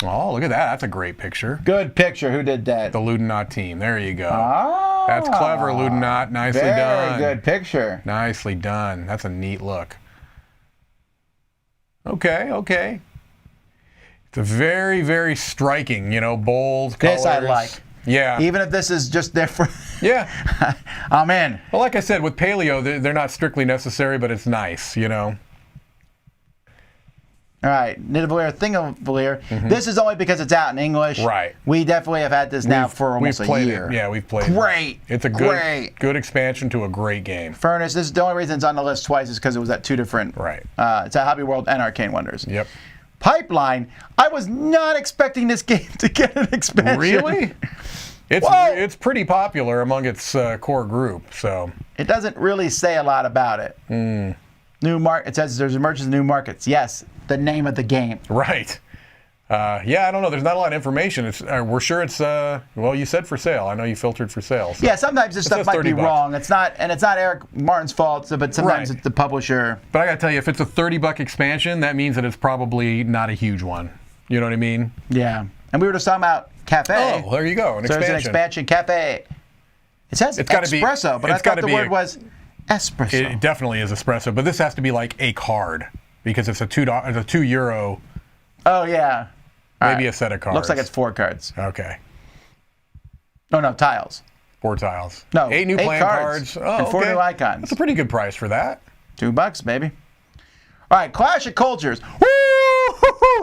Oh, look at that. That's a great picture. Good picture. Who did that? The Ludonaut team. There you go. Oh, that's clever, Ludonaut. Nicely done. Very good picture. Nicely done. That's a neat look. Okay. It's a very, very striking, you know, bold colors. This I like. Yeah. Even if this is just different. Yeah. I'm in. Well, like I said, with Paleo, they're not strictly necessary, but it's nice, you know. All right, Nidavellir, Thingavalir. This is only because it's out in English. Right. We definitely have had this now for almost a year. Yeah, we've played it. Great. It's a good expansion to a great game. Furnace, this is the only reason it's on the list twice is because it was at 2 different. Right. It's at Hobby World and Arcane Wonders. Yep. Pipeline, I was not expecting this game to get an expansion. Really? It's pretty popular among its core group, so. It doesn't really say a lot about it. It says there's emergence of new markets. Yes, the name of the game. Right. Yeah, I don't know. There's not a lot of information. We're sure it's, well, you said for sale. I know you filtered for sale. So. Yeah, sometimes this stuff might be wrong. It's not Eric Martin's fault, but sometimes it's the publisher. But I got to tell you, if it's a $30 expansion, that means that it's probably not a huge one. You know what I mean? Yeah. And we were just talking about Cafe. Oh, there you go. There's an expansion, Cafe. It says espresso, but I thought the word was espresso. It definitely is espresso, but this has to be like a card because it's a €2. Oh, yeah. Maybe a set of cards. Looks like it's 4 cards. Okay. Oh, no, tiles. 4 tiles. No, 8 new playing cards. Oh, and 4 new icons. That's a pretty good price for that. $2, baby. All right, Clash of Cultures. Woo!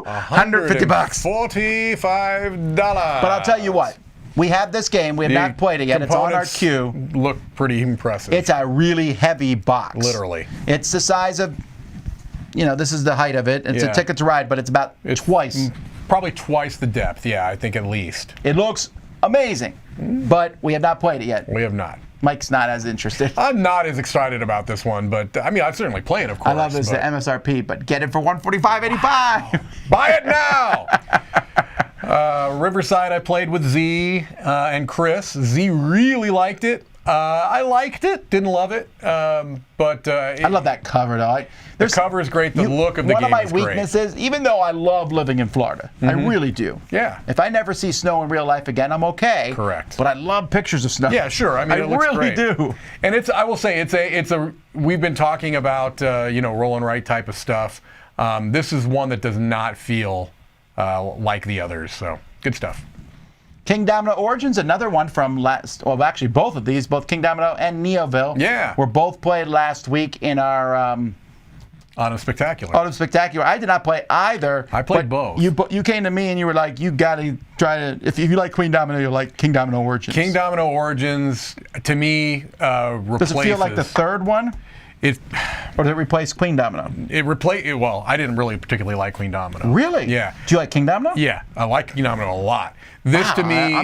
$150. $45. But I'll tell you what. We have this game. We have not played it yet. It's on our queue. Look pretty impressive. It's a really heavy box. Literally. It's the size of, you know, this is the height of it. It's a Ticket to Ride, but it's about twice. Probably twice the depth, yeah, I think at least. It looks amazing, but we have not played it yet. We have not. Mike's not as interested. I'm not as excited about this one, but I mean, I'd certainly play it, of course. I love this, the MSRP, but get it for $145.85. Wow. Buy it now! Riverside, I played with Z and Chris. Z really liked it. I liked it, didn't love it, but I love that cover though. The cover is great. The look of the game is great. One of my weaknesses, even though I love living in Florida, I really do. Yeah. If I never see snow in real life again, I'm okay. Correct. But I love pictures of snow. Yeah, sure. I mean, it looks really great. do. And I will say, it's a. We've been talking about roll and write type of stuff. This is one that does not feel like the others. So good stuff. King Domino Origins, another one from actually both of these, both King Domino and Neoville, were both played last week in our Autumn Spectacular. Autumn Spectacular. I did not play either. I played both. You came to me and you were like, you got to try to, if you like Queen Domino, you'll like King Domino Origins. King Domino Origins, to me, replaces. Does it feel like the third one? Or does it replace Queen Domino? Well, I didn't really particularly like Queen Domino. Really? Yeah. Do you like King Domino? Yeah, I like King Domino a lot. This to me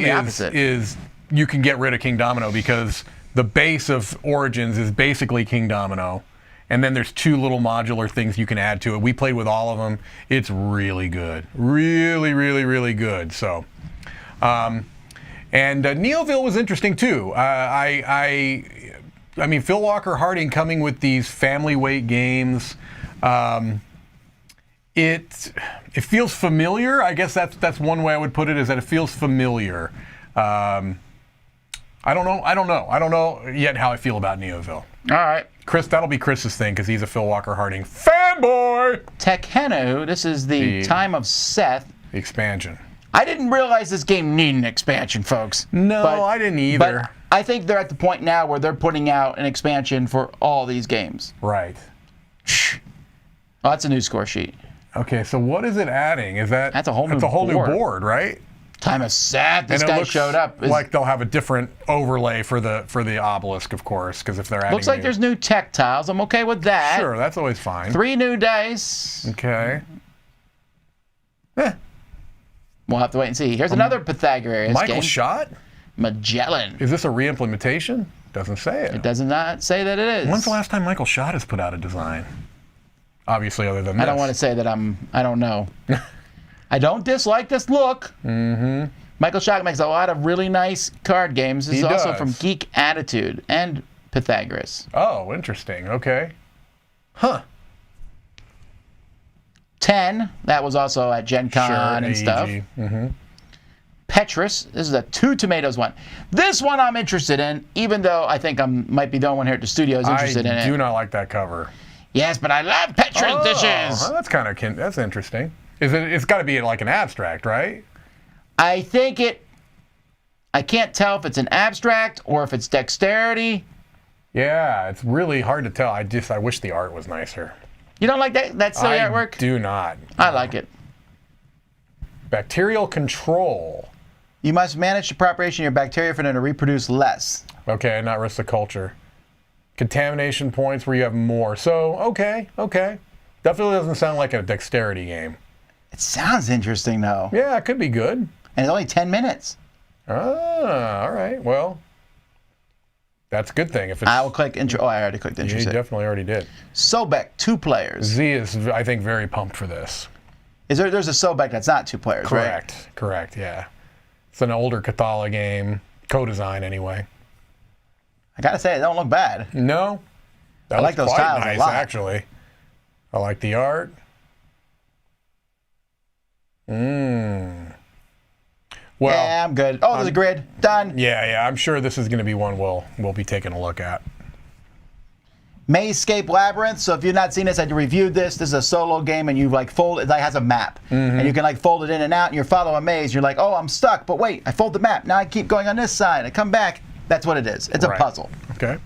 is you can get rid of King Domino because the base of Origins is basically King Domino, And then there's 2 little modular things you can add to it. We played with all of them. It's really good. Really, really, really good. So, and Neoville was interesting too. I mean, Phil Walker Harding coming with these family weight games. It feels familiar. I guess that's one way I would put it, is that it feels familiar. I don't know yet how I feel about Neoville. All right. Chris, that'll be Chris's thing because he's a Phil Walker Harding fanboy. Tekhenu, this is the Time of Seth. The expansion. I didn't realize this game needed an expansion, folks. No, I didn't either. But I think they're at the point now where they're putting out an expansion for all these games. Right. Oh, that's a new score sheet. Okay, so what is it adding? That's a whole new board, right? Time of Seth. This guy showed up. Like they'll have a different overlay for the obelisk, of course, because if they're adding. Looks like there's new tech tiles. I'm okay with that. Sure, that's always fine. 3 new dice. Okay. We'll have to wait and see. Here's another Pythagoras Michael game. Schott? Magellan. Is this a re-implementation? Doesn't say it. It does not say that it is. When's the last time Michael Schott has put out a design? Obviously, other than this. I don't want to say that I don't know. I don't dislike this look. Mm-hmm. Michael Schott makes a lot of really nice card games. This is also from Geek Attitude and Pythagoras. Oh, interesting. Okay. Huh. 10, that was also at Gen Con and stuff. Mm-hmm. Petrus, this is a 2 tomatoes one. This one I'm interested in, even though I think I might be the only one here at the studio who's interested in it. I do not like that cover. Yes, but I love Petrus dishes. Well, that's interesting. It's got to be like an abstract, right? I think I can't tell if it's an abstract or if it's dexterity. Yeah, it's really hard to tell. I wish the art was nicer. You don't like that silly artwork? I do not. I like it. Bacterial control. You must manage the preparation of your bacteria for them to reproduce less. Okay, not risk the culture. Contamination points where you have more. So, okay. Definitely doesn't sound like a dexterity game. It sounds interesting, though. Yeah, it could be good. And it's only 10 minutes. Ah, all right. Well, that's a good thing. If it's, I will click intro. Oh, I already clicked intro. You definitely already did. Sobek, 2 players. Z is, I think, very pumped for this. There's a Sobek that's not 2 players, Correct. right? Correct, yeah. It's an older Cathala game. Co-design, anyway. I gotta say, it don't look bad. No. I like those tiles nice, a lot. Actually. I like the art. Well, yeah, I'm good. Oh, there's a grid. Done. Yeah. I'm sure this is going to be one we'll be taking a look at. Mayscape Labyrinth. So if you've not seen this, I reviewed this. This is a solo game, and you fold it. It has a map, and you can fold it in and out, and you follow a maze. You're like, oh, I'm stuck, but wait, I fold the map. Now I keep going on this side. I come back. That's what it is. It's a puzzle. Okay.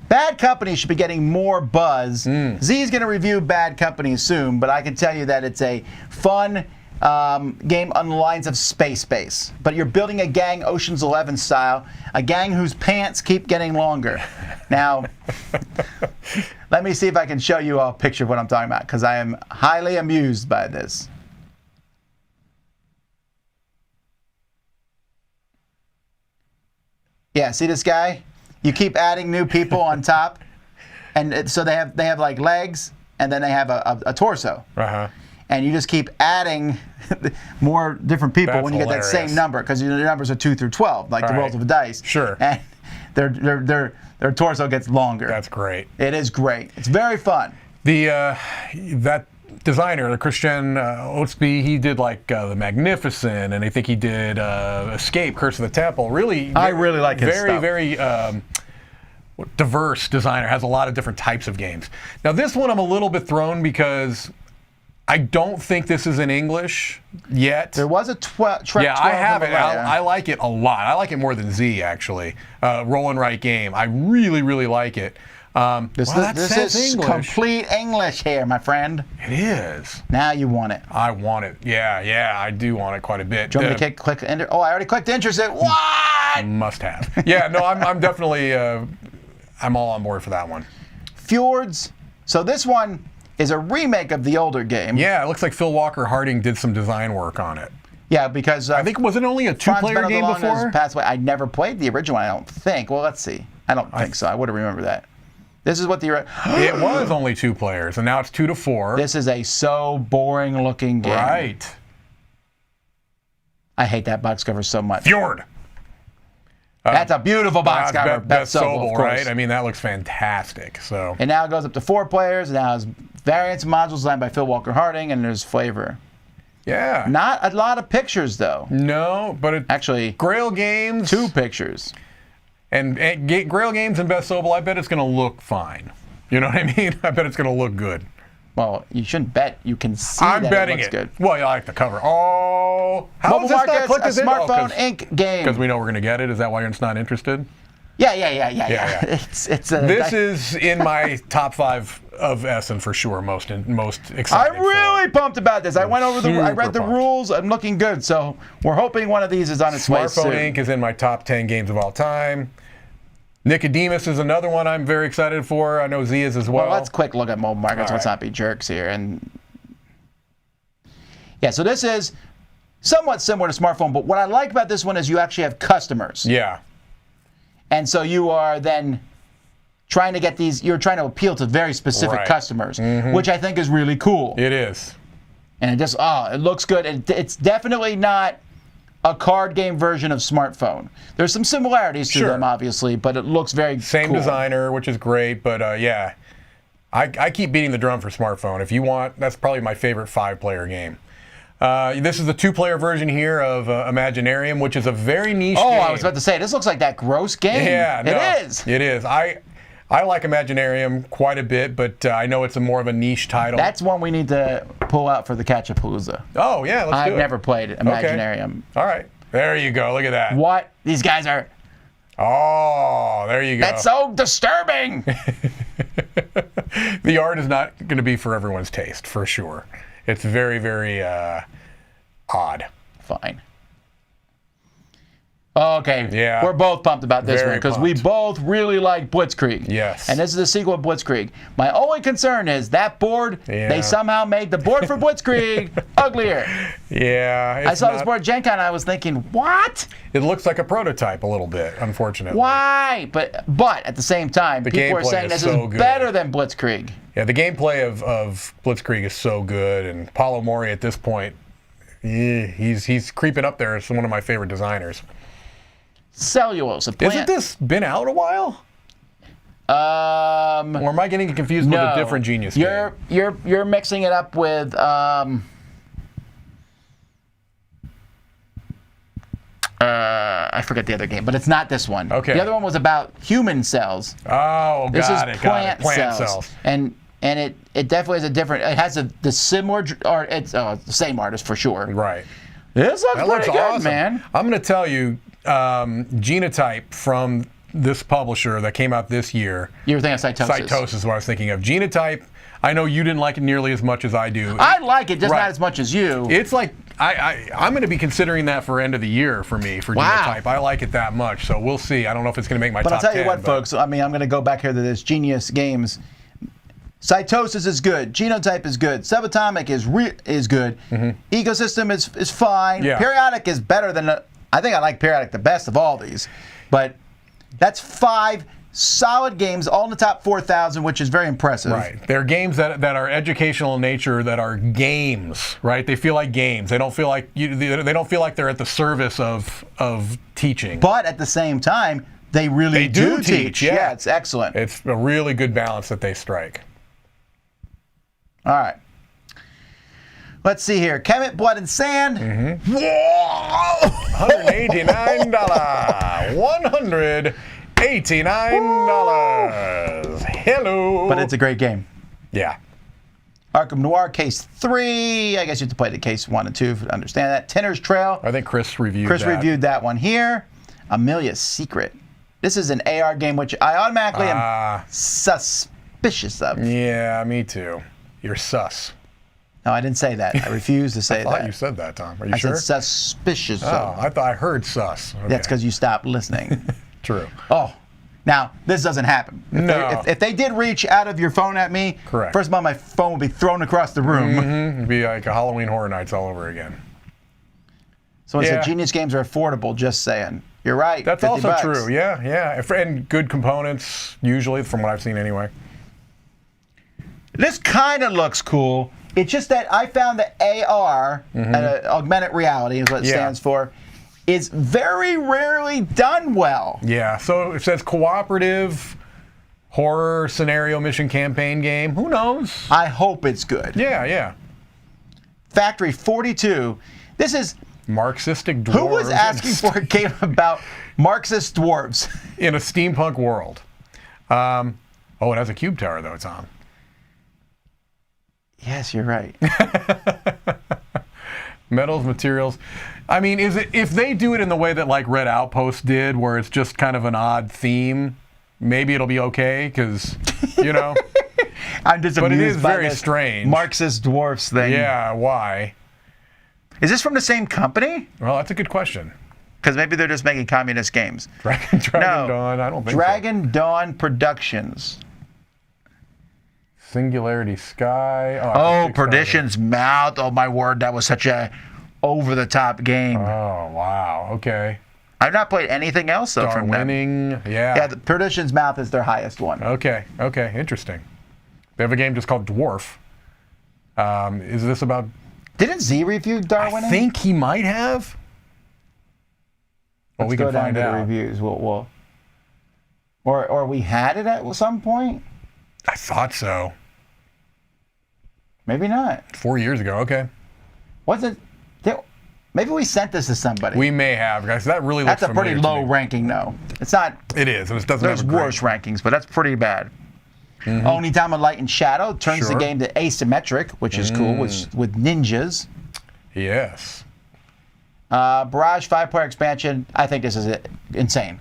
Bad Company should be getting more buzz. Z is going to review Bad Company soon, but I can tell you that it's a fun game on the lines of Space Base. But you're building a gang Ocean's 11 style, a gang whose pants keep getting longer. Now, let me see if I can show you a picture of what I'm talking about, because I am highly amused by this. Yeah, see this guy? You keep adding new people on top, and so they have like legs, and then they have a torso. Uh-huh. And you just keep adding more different people That's when you get that same number, because your numbers are 2 through 12, like the rolls of a dice. Sure. And their torso gets longer. That's great. It is great. It's very fun. That designer, the Christian Oatsby, he did like the Magnificent, and I think he did Escape, Curse of the Temple. I really like his stuff. Very diverse designer, has a lot of different types of games. Now this one I'm a little bit thrown because I don't think this is in English yet. There was a Yeah, I have it. I like it a lot. I like it more than Z, actually. Roll and write game. I really, really like it. This is English. Complete English here, my friend. It is. Now you want it. I want it. Yeah, I do want it quite a bit. Do you want me to click enter? Oh, I already clicked interested. What? Must have. Yeah, no, I'm definitely, I'm all on board for that one. Fjords. So this one is a remake of the older game. Yeah, it looks like Phil Walker Harding did some design work on it. Yeah, because I think, was it only a 2-player game before? Passed away. I never played the original one, I don't think. Well, let's see. I don't think so. I would have remembered that. This is what the... It was only 2 players, and now it's 2 to 4. This is a so boring looking game. Right. I hate that box cover so much. Fjord. That's a beautiful box cover. Best Sobel, of course. right? I mean, that looks fantastic. So. And now it goes up to 4 players. And now it's variants and modules designed by Phil Walker Harding, and there's flavor. Yeah. Not a lot of pictures, though. No, but it Actually, Grail Games. 2 pictures. And Grail Games and Best Sobel, I bet it's going to look fine. You know what I mean? I bet it's going to look good. Well, you shouldn't bet. You can see I'm that betting it looks good. Well, you like the cover. Oh, how Mobile is this not Markets, clicked a as in? smartphone Inc. game. Because we know we're going to get it. Is that why you're just not interested? Yeah. Yeah. It's a This is in my top 5 of Essen for sure. Most excited. I'm really pumped about this. I went over I read super the pumped. rules. I'm looking good. So we're hoping one of these is on its way soon. Smartphone Inc. is in my top 10 games of all time. Nicodemus is another one I'm very excited for. I know Z is as well. Well, let's quick look at mobile markets. All Let's right. not be jerks here. And yeah, so this is somewhat similar to smartphone, but what I like about this one is you actually have customers. Yeah. And so you are then trying to get these, you're trying to appeal to very specific Right. customers, which I think is really cool. It is. And it just, it looks good. It's definitely not a card game version of smartphone. There's some similarities to Sure. them, obviously, but it looks very Same cool. designer, which is great, but yeah. I keep beating the drum for smartphone. If you want, that's probably my favorite 5-player game. This is the 2-player version here of Imaginarium, which is a very niche game. I was about to say, this looks like that gross game. Yeah, no, It is. It is. I like Imaginarium quite a bit, but I know it's a more of a niche title. That's one we need to pull out for the Catchapalooza. Oh, yeah, let's do it. I've never played it, Imaginarium. All right. There you go. Look at that. What? These guys are... Oh, there you go. That's so disturbing! The art is not going to be for everyone's taste, for sure. It's very, very odd. Fine. Okay, Yeah. we're both pumped about this Very one because we pumped. both really like Blitzkrieg. Yes. And this is the sequel to Blitzkrieg. My only concern is that board, Yeah. they somehow made the board for Blitzkrieg uglier. Yeah. I saw this board at Gen Con and I was thinking, what? It looks like a prototype a little bit, unfortunately. Why? But at the same time, people are gameplay saying is this so is good. better than Blitzkrieg. Yeah, the gameplay of Blitzkrieg is so good, and Paulo Mori at this point, he's creeping up there as one of my favorite designers. Cellulose, a plant. Isn't this been out a while? Or am I getting confused with a different Genius game? You're mixing it up with I forget the other game, but it's not this one. Okay. The other one was about human cells. Oh, This got is it. plant Plant cells. And it definitely is a different. It has the similar art. It's the same artist for sure. Right. This looks That pretty looks good, awesome. man. I'm going to tell you, Genotype from this publisher that came out this year. You were thinking of Cytosis. Cytosis is what I was thinking of. Genotype, I know you didn't like it nearly as much as I do. I like it, just Right. not as much as you. It's like, I'm going to be considering that for end of the year for me, for Wow. Genotype. I like it that much, so we'll see. I don't know if it's going to make my But top I'll tell you 10, what, but- folks. I mean, I'm going to go back here to this Genius Games. Cytosis is good. Genotype is good. Subatomic is good. Ecosystem is fine. Yeah. Periodic is better than... I think I like Periodic the best of all these. But that's 5 solid games, all in the top 4,000, which is very impressive. Right. They're games that are educational in nature, that are games, right? They feel like games. They don't feel like they don't feel like they're at the service of teaching. But at the same time, they really They do teach, yeah. It's excellent. It's a really good balance that they strike. All right. Let's see here. Kemet, Blood, and Sand. $189. $189. Hello. But it's a great game. Yeah. Arkham Noir Case 3. I guess you have to play the Case 1 and 2 to understand that. Tinner's Trail. I think Chris reviewed Chris that. reviewed that one here. Amelia's Secret. This is an AR game which I automatically am suspicious of. Yeah, me too. You're sus. No, I didn't say that. I refuse to say I thought that. you said that, Tom. Are you I sure? said suspicious Oh, of. I thought I heard sus. Okay. That's because you stopped listening. True. Oh, now this doesn't happen. If they did reach out of your phone at me, Correct. first of all, my phone would be thrown across the room. It'd be like a Halloween Horror Nights all over again. Someone Yeah. said Genius games are affordable, just saying. You're right. That's 50 also bucks. true. Yeah. And good components, usually, from what I've seen anyway. This kind of looks cool. It's just that I found that AR, augmented reality is what it stands for, is very rarely done well. Yeah, so it says cooperative horror scenario mission campaign game. Who knows? I hope it's good. Yeah. Factory 42. This is... Marxistic dwarves. Who was asking for a game about Marxist dwarves? In a steampunk world. It has a cube tower, though, it's on. Yes, you're right. Metals, materials. I mean, if they do it in the way that like Red Outpost did, where it's just kind of an odd theme, maybe it'll be okay, because, you know. I'm just but it amused is by very this strange. Marxist dwarfs thing. Yeah, why? Is this from the same company? Well, that's a good question. Because maybe they're just making communist games. Dragon Dawn, I don't think Dragon Dawn Productions. Singularity Sky. Perdition's Mouth. Oh, my word. That was such a over-the-top game. Oh, wow. Okay. I've not played anything else, though, from them. Winning. Yeah. Yeah, the Perdition's Mouth is their highest one. Okay. Interesting. They have a game just called Dwarf. Is this about... Didn't Z review Darwin? I think he might have. Well, we can find out. The reviews. We'll or we had it at some point? I thought so. Maybe not. 4 years ago. Okay. Wasn't... Maybe we sent this to somebody. We may have, guys. That really looks familiar. That's a pretty low ranking, though. It's not... It is, and it doesn't have worse rankings, but that's pretty bad. Only Time of Light and Shadow turns the game to asymmetric, which is cool, with ninjas. Yes. Barrage 5-player expansion. I think this is insane.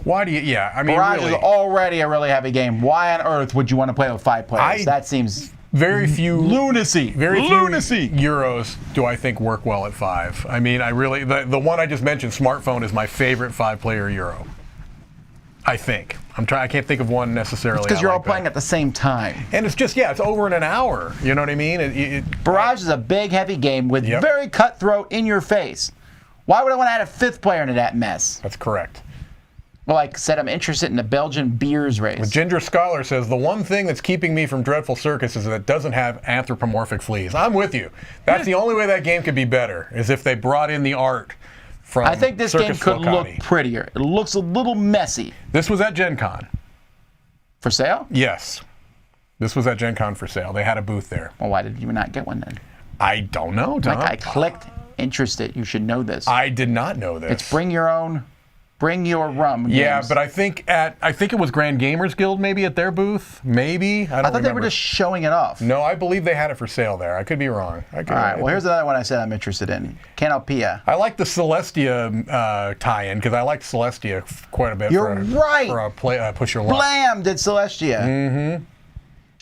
Why do you... Yeah, I mean, Barrage is already a really heavy game. Why on earth would you want to play with 5 players? That seems... Very few... Lunacy. Very few Euros do I think work well at 5. I mean, I really... The one I just mentioned, Smartphone, is my favorite 5-player Euro. I think. I can't think of one necessarily. Because you're all playing at the same time. And it's just, it's over in an hour. You know what I mean? Barrage is a big, heavy game with very cutthroat, in your face. Why would I want to add a 5th player into that mess? That's correct. Well, like I said, I'm interested in the Belgian beers race. The Ginger Scholar says, the one thing that's keeping me from Dreadful Circus is that it doesn't have anthropomorphic fleas. I'm with you. That's the only way that game could be better, is if they brought in the art from I think this Circus game could Flocati. look prettier. It looks a little messy. This was at Gen Con. For sale? Yes. This was at Gen Con for sale. They had a booth there. Well, why did you not get one then? I don't know, Tom. Like, I clicked interested. You should know this. I did not know this. It's bring your rum Yeah, games. but I think it was Grand Gamers Guild maybe at their booth. Maybe. I thought they were just showing it off. No, I believe they had it for sale there. I could be wrong. All right, well, here's another one I said I'm interested in. Canopia. I like the Celestia tie-in, because I liked Celestia quite a bit. You're right. For a Push Your Luck. Blam did Celestia. Mm-hmm.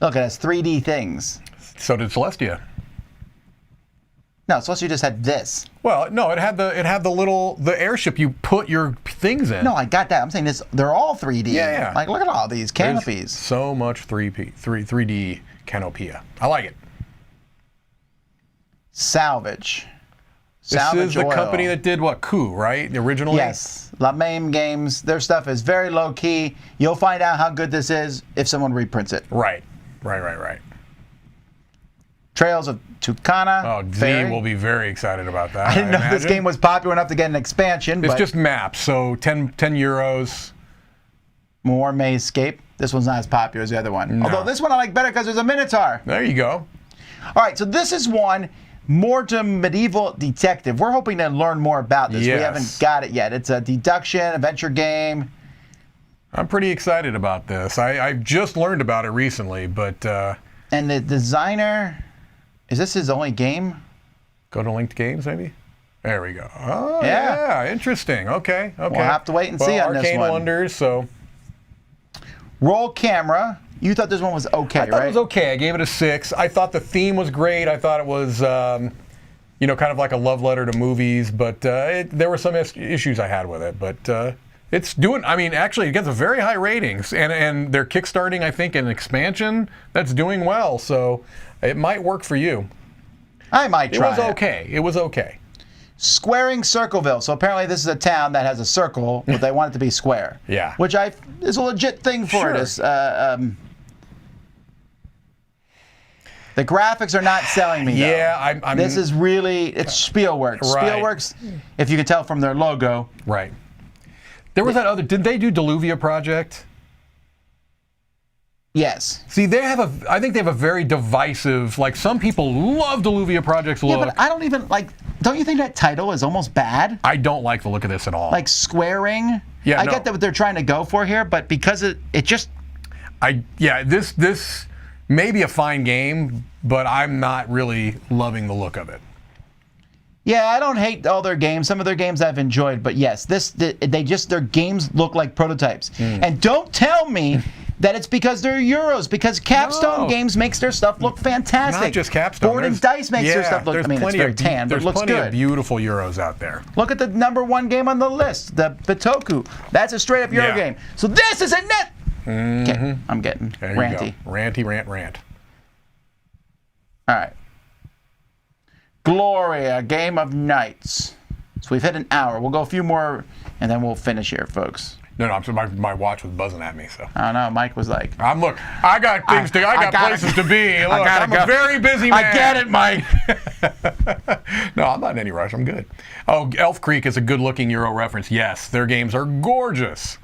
Look, it has 3D things. So did Celestia. No, Celestia just had this. Well, no, it had the airship you put your things in. No, I got that. I'm saying this. They're all 3D. Yeah. Like, look at all these canopies. There's so much 3D Canopia. I like it. Salvage. This is the company that did what? Coup, right? Originally? Yes. La Meme Games. Their stuff is very low key. You'll find out how good this is if someone reprints it. Right. Trails of Tucana. Oh, Z will be very excited about that. I didn't know this game was popular enough to get an expansion. It's just maps, so 10 euros. More Mayscape. This one's not as popular as the other one. No. Although this one I like better because there's a Minotaur. There you go. All right, so this is one, Mortem Medieval Detective. We're hoping to learn more about this. Yes. We haven't got it yet. It's a deduction, adventure game. I'm pretty excited about this. I just learned about it recently, but... And the designer... Is this his only game? Go to Linked Games, maybe? There we go. Oh, yeah. Interesting. Okay. We'll have to wait and see on this one. Arcane Wonders, so... Roll Camera. You thought this one was okay, right? I thought it was okay. I gave it a 6. I thought the theme was great. I thought it was, kind of like a love letter to movies, but there were some issues I had with it. But it's doing, actually, it gets a very high ratings. And they're kickstarting, I think, an expansion that's doing well. So... It might work for you. I might try it. It was okay. Squaring Circleville. So apparently this is a town that has a circle, but they want it to be square. Yeah. Which is a legit thing for Sure. this. The graphics are not selling me, though. Yeah, I'm This is really, it's Spielworks. Right. Spielworks, if you can tell from their logo. Right. There was that other, did they do Deluvia Project? Yes. See, I think they have a very divisive, like some people love Deluvia Project's look. Yeah, but I don't even, don't you think that title is almost bad? I don't like the look of this at all. Like squaring? Yeah, I no. get that what they're trying to go for here, but because it just... This may be a fine game, but I'm not really loving the look of it. Yeah, I don't hate all their games. Some of their games I've enjoyed, but yes, their games look like prototypes. And don't tell me that it's because they're Euros, because Capstone Games makes their stuff look fantastic. Not just Capstone. Board and Dice makes their stuff look, I mean, it's very tan, but it looks good. There's plenty of beautiful Euros out there. Look at the #1 game on the list, the Batoku. That's a straight up Euro Yeah. game. So this is a net. Okay, I'm getting There ranty. you go. Ranty, rant. All right. Gloria, Game of Nights. So we've hit an hour. We'll go a few more, and then we'll finish here, folks. No, my watch was buzzing at me, so. I don't know. Mike was like, I got things I got places to be. Look, I'm a very busy man. I get it, Mike. No, I'm not in any rush. I'm good. Oh, Elf Creek is a good-looking Euro reference. Yes, their games are gorgeous.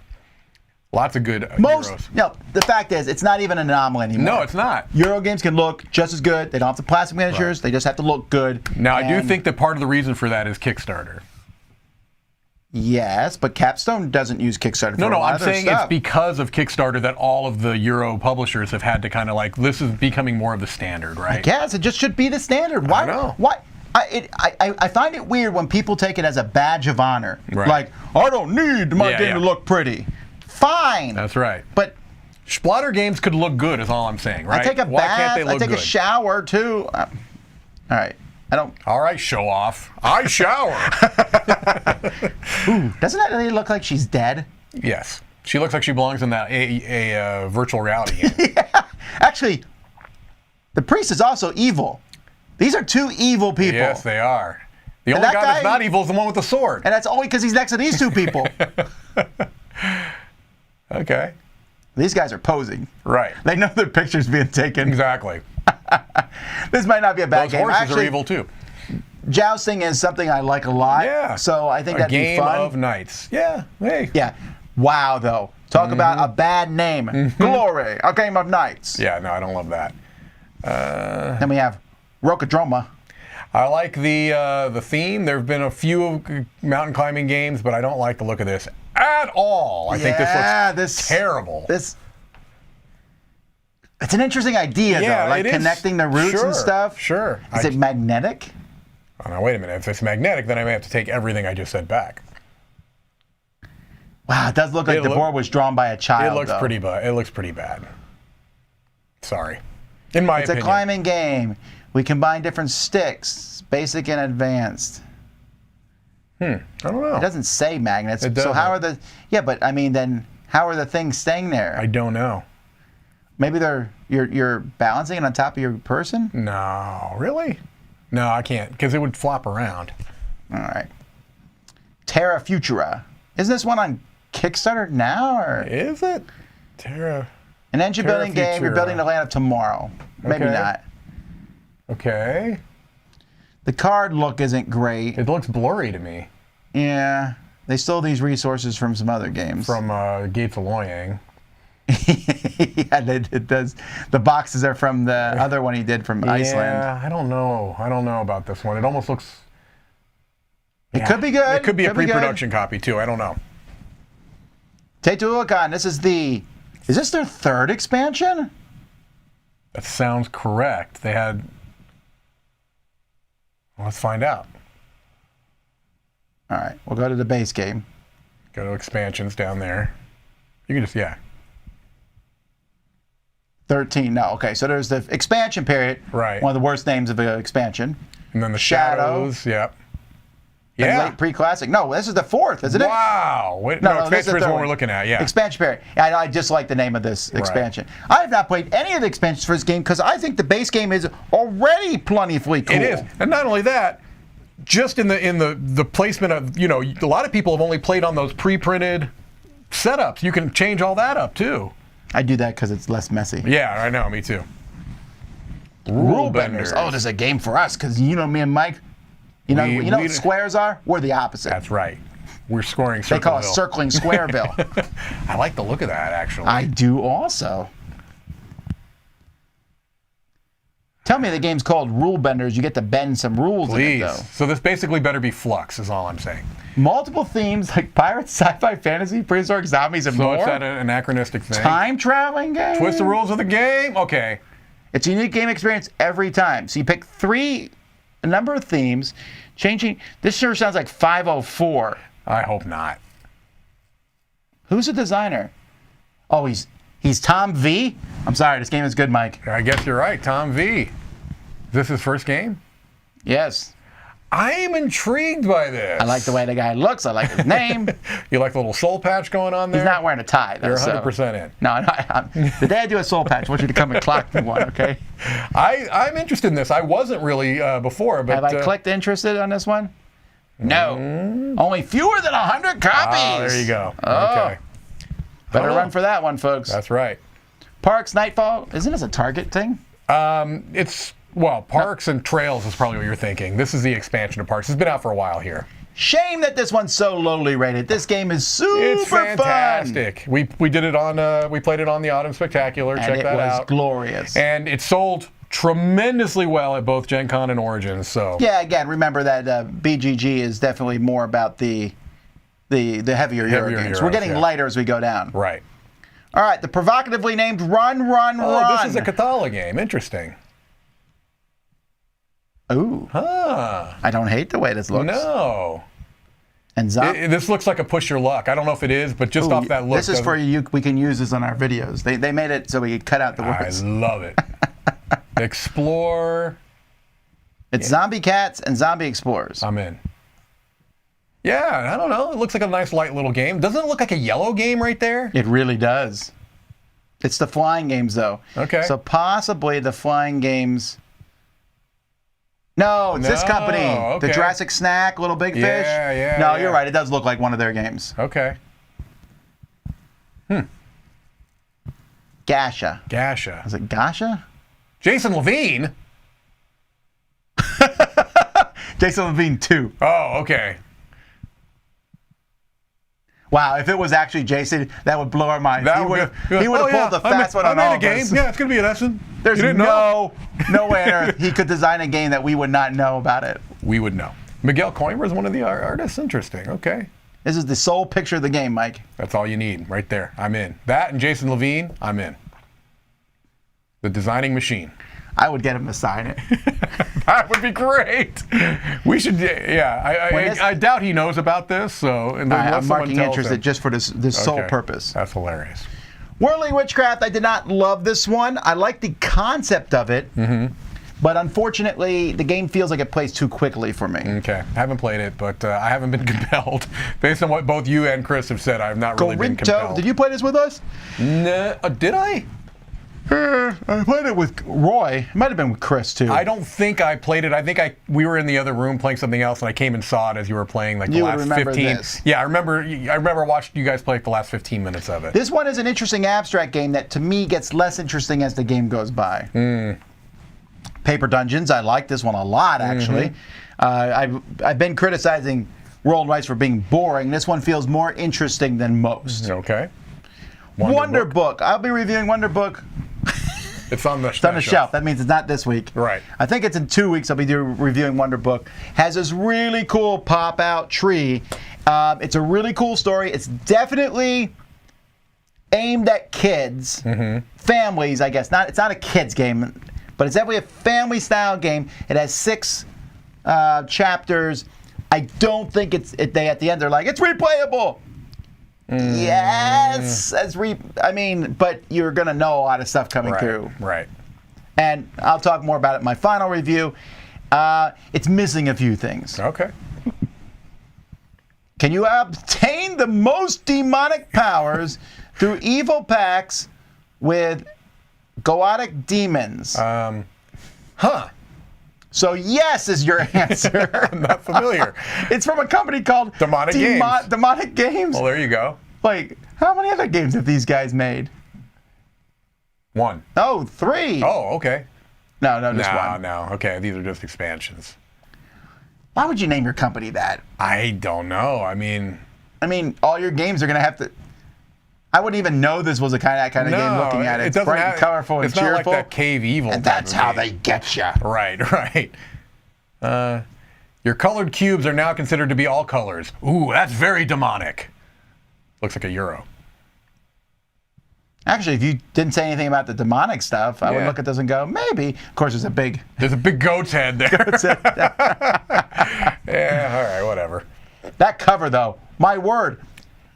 Lots of good Euros. No, the fact is, it's not even an anomaly anymore. No, it's not. Euro games can look just as good. They don't have the plastic miniatures. They just have to look good. Now, I do think that part of the reason for that is Kickstarter. Yes, but Capstone doesn't use Kickstarter for a lot I'm of their saying stuff. it's because of Kickstarter that all of the Euro publishers have had to kind of like, this is becoming more of the standard, right? Yes, it just should be the standard. Why? I know. Why? I find it weird when people take it as a badge of honor. Right. Like, I don't need my game to look pretty. Fine. That's right. But Splatter games could look good, is all I'm saying, right? I take a Why bath. can't they look I take good? a shower too. All right. I don't. All right, show off. I shower. Ooh, doesn't that really look like she's dead? Yes. She looks like she belongs in that a virtual reality game. Yeah. Actually, the priest is also evil. These are two evil people. Yes, they are. The only that guy that's guy- not evil is the one with the sword. And that's only because he's next to these two people. Okay. These guys are posing. Right. They know their picture's being taken. Exactly. This might not be a bad Those game. horses Actually, are evil too. jousting is something I like a lot. Yeah. So I think A that'd be game fun. of knights. Yeah. Hey. Yeah. Wow, though. Talk about a bad name. Glory, a game of nights. Yeah. No, I don't love that. Then we have Rocadroma. I like the theme. There have been a few mountain climbing games, but I don't like the look of this at all. I think this looks terrible. It's an interesting idea, Yeah, though, like it is. connecting the roots Sure, and stuff. sure. Is it magnetic? Oh, now, wait a minute. If it's magnetic, then I may have to take everything I just said back. Wow, it does look like the board was drawn by a child. It looks though. It looks pretty bad. Sorry. In my It's opinion. a climbing game. We combine different sticks, basic and advanced. I don't know. It doesn't say magnets. It So how doesn't. are yeah, but I mean, then how are the things staying there? I don't know. Maybe you're balancing it on top of your person? No, really? No, I can't, because it would flop around. All right. Terra Futura. Isn't this one on Kickstarter now? Or Is it? Terra. an engine Terra building game, you're Futura. building the land of tomorrow. Maybe Okay. not. Okay. The card look isn't great. It looks blurry to me. Yeah. They stole these resources from some other games. From Gates of Loyang. Yeah, it does. The boxes are from the other one he did from Iceland. Yeah, I don't know. I don't know about this one. It almost looks... It could be good. It could be a good. pre-production copy, too. I don't know. Teotihuacan, is this their third expansion? That sounds correct. They had... Well, let's find out. All right, we'll go to the base game. Go to expansions down there. You can just, yeah. 13, no, okay, so there's the expansion period. Right. One of the worst names of an expansion. And then the Shadow. shadows, yep. And Yeah. late pre-classic. No, this is the fourth, isn't it? Wow. Wait, No, no, no, this is expansion the is third what one. we're looking at, yeah. Expansion period. Yeah, I just like the name of this expansion. I have not played any of the expansions for this game because I think the base game is already plentifully cool. It is. And not only that, just in the placement of, a lot of people have only played on those pre-printed setups. You can change all that up too. I do that because it's less messy. Yeah, I know, me too. Rule benders. Oh, there's a game for us because me and Mike. You know what squares are? We're the opposite. That's right. We're scoring. They call us circling Squareville. I like the look of that, actually. I do also. Tell me the game's called Rule Benders. You get to bend some rules in it, though. So this basically better be Flux, is all I'm saying. Multiple themes like pirates, sci-fi, fantasy, prehistoric zombies, and more. So it's that an anachronistic thing? Time traveling game. Twist the rules of the game? Okay. It's a unique game experience every time. So you pick a number of themes, changing. This sure sounds like 504. I hope not. Who's the designer? Oh, he's Tom V? I'm sorry, this game is good, Mike. I guess you're right, Tom V. Is this his first game? Yes. I am intrigued by this. I like the way the guy looks. I like his name. You like the little soul patch going on there? He's not wearing a tie, though. You're 100% in. No, the day I do a soul patch, I want you to come and clock me one, okay? I'm interested in this. I wasn't really before, but... Have I clicked interested on this one? No. Only fewer than 100 copies. Oh, there you go. Oh. Okay. Better run for that one, folks. That's right. Parks, Nightfall. Isn't this a Target thing? Parks and Trails is probably what you're thinking. This is the expansion of Parks. It's been out for a while here. Shame that this one's so lowly rated. This game is super fantastic. fun. We did it on. We played it on the Autumn Spectacular. Check that out. It was glorious. And it sold tremendously well at both Gen Con and Origins. So yeah, again, remember that BGG is definitely more about the heavier Euro games. We're getting lighter as we go down. Right. All right, the provocatively named Run, Run, Oh, Run. this is a Cathala game. Interesting. Ooh. Huh. I don't hate the way this looks. No. And this looks like a push your luck. I don't know if it is, but just off that look. This is for you. We can use this on our videos. They made it so we could cut out the words. I love it. Explore. It's zombie cats and zombie explorers. I'm in. Yeah, I don't know. It looks like a nice light little game. Doesn't it look like a yellow game right there? It really does. It's the flying games, though. Okay. So possibly the flying games. No, it's this company. Okay. The Jurassic Snack, Little Big Fish. Yeah. No, you're right. It does look like one of their games. Okay. Gasha. Gasha. Is it Gasha? Jason Levine? Jason Levine 2. Oh, okay. Wow, if it was actually Jason, that would blow our minds. He would have pulled the fast one on all of us. Yeah, it's going to be an Essen. There's no way on earth he could design a game that we would not know about it. We would know. Miguel Coimbra is one of the artists. Interesting. Okay. This is the sole picture of the game, Mike. That's all you need right there. I'm in. That and Jason Levine, I'm in. The designing machine. I would get him to sign it. That would be great. We should, yeah. I doubt he knows about this, so I'm marking interested just for this sole purpose. That's hilarious. Whirling Witchcraft, I did not love this one. I like the concept of it, but unfortunately, the game feels like it plays too quickly for me. Okay, I haven't played it, but I haven't been compelled. Based on what both you and Chris have said, I've not really been compelled. Did you play this with us? No, did I? I played it with Roy. It might have been with Chris, too. I don't think I played it. I think we were in the other room playing something else, and I came and saw it as you were playing like the last 15. This. Yeah, I remember watching you guys play like the last 15 minutes of it. This one is an interesting abstract game that, to me, gets less interesting as the game goes by. Paper Dungeons, I like this one a lot, actually. I've been criticizing Roll and Rice for being boring. This one feels more interesting than most. Okay. Wonder Book. I'll be reviewing Wonder Book. It's on the shelf. That means it's not this week. Right. I think it's in 2 weeks. I'll be reviewing Wonder Book. Has this really cool pop-out tree. It's a really cool story. It's definitely aimed at kids, families, I guess. It's not a kids game, but it's definitely a family-style game. It has 6 chapters. I don't think they at the end they're like, it's replayable. Yes, but you're gonna know a lot of stuff coming through. Right. And I'll talk more about it in my final review. It's missing a few things. Okay. Can you obtain the most demonic powers through evil pacts with goetic demons? So yes is your answer. I'm not familiar. It's from a company called Demonic Games. Demonic Games. Well, there you go. Like, how many other games have these guys made? 1. Oh, 3. Oh, okay. No, just 1. No. Okay, these are just expansions. Why would you name your company that? I don't know. I mean, all your games are going to have to... I wouldn't even know this was that kind of game looking at it. It's bright and colorful and cheerful. It's not like that Cave Evil. And that's how they get you. Right. Your colored cubes are now considered to be all colors. Ooh, that's very demonic. Looks like a euro. Actually, if you didn't say anything about the demonic stuff, I would look at this and go, maybe. Of course, there's a big goat's head there. Yeah, all right, whatever. That cover, though, my word.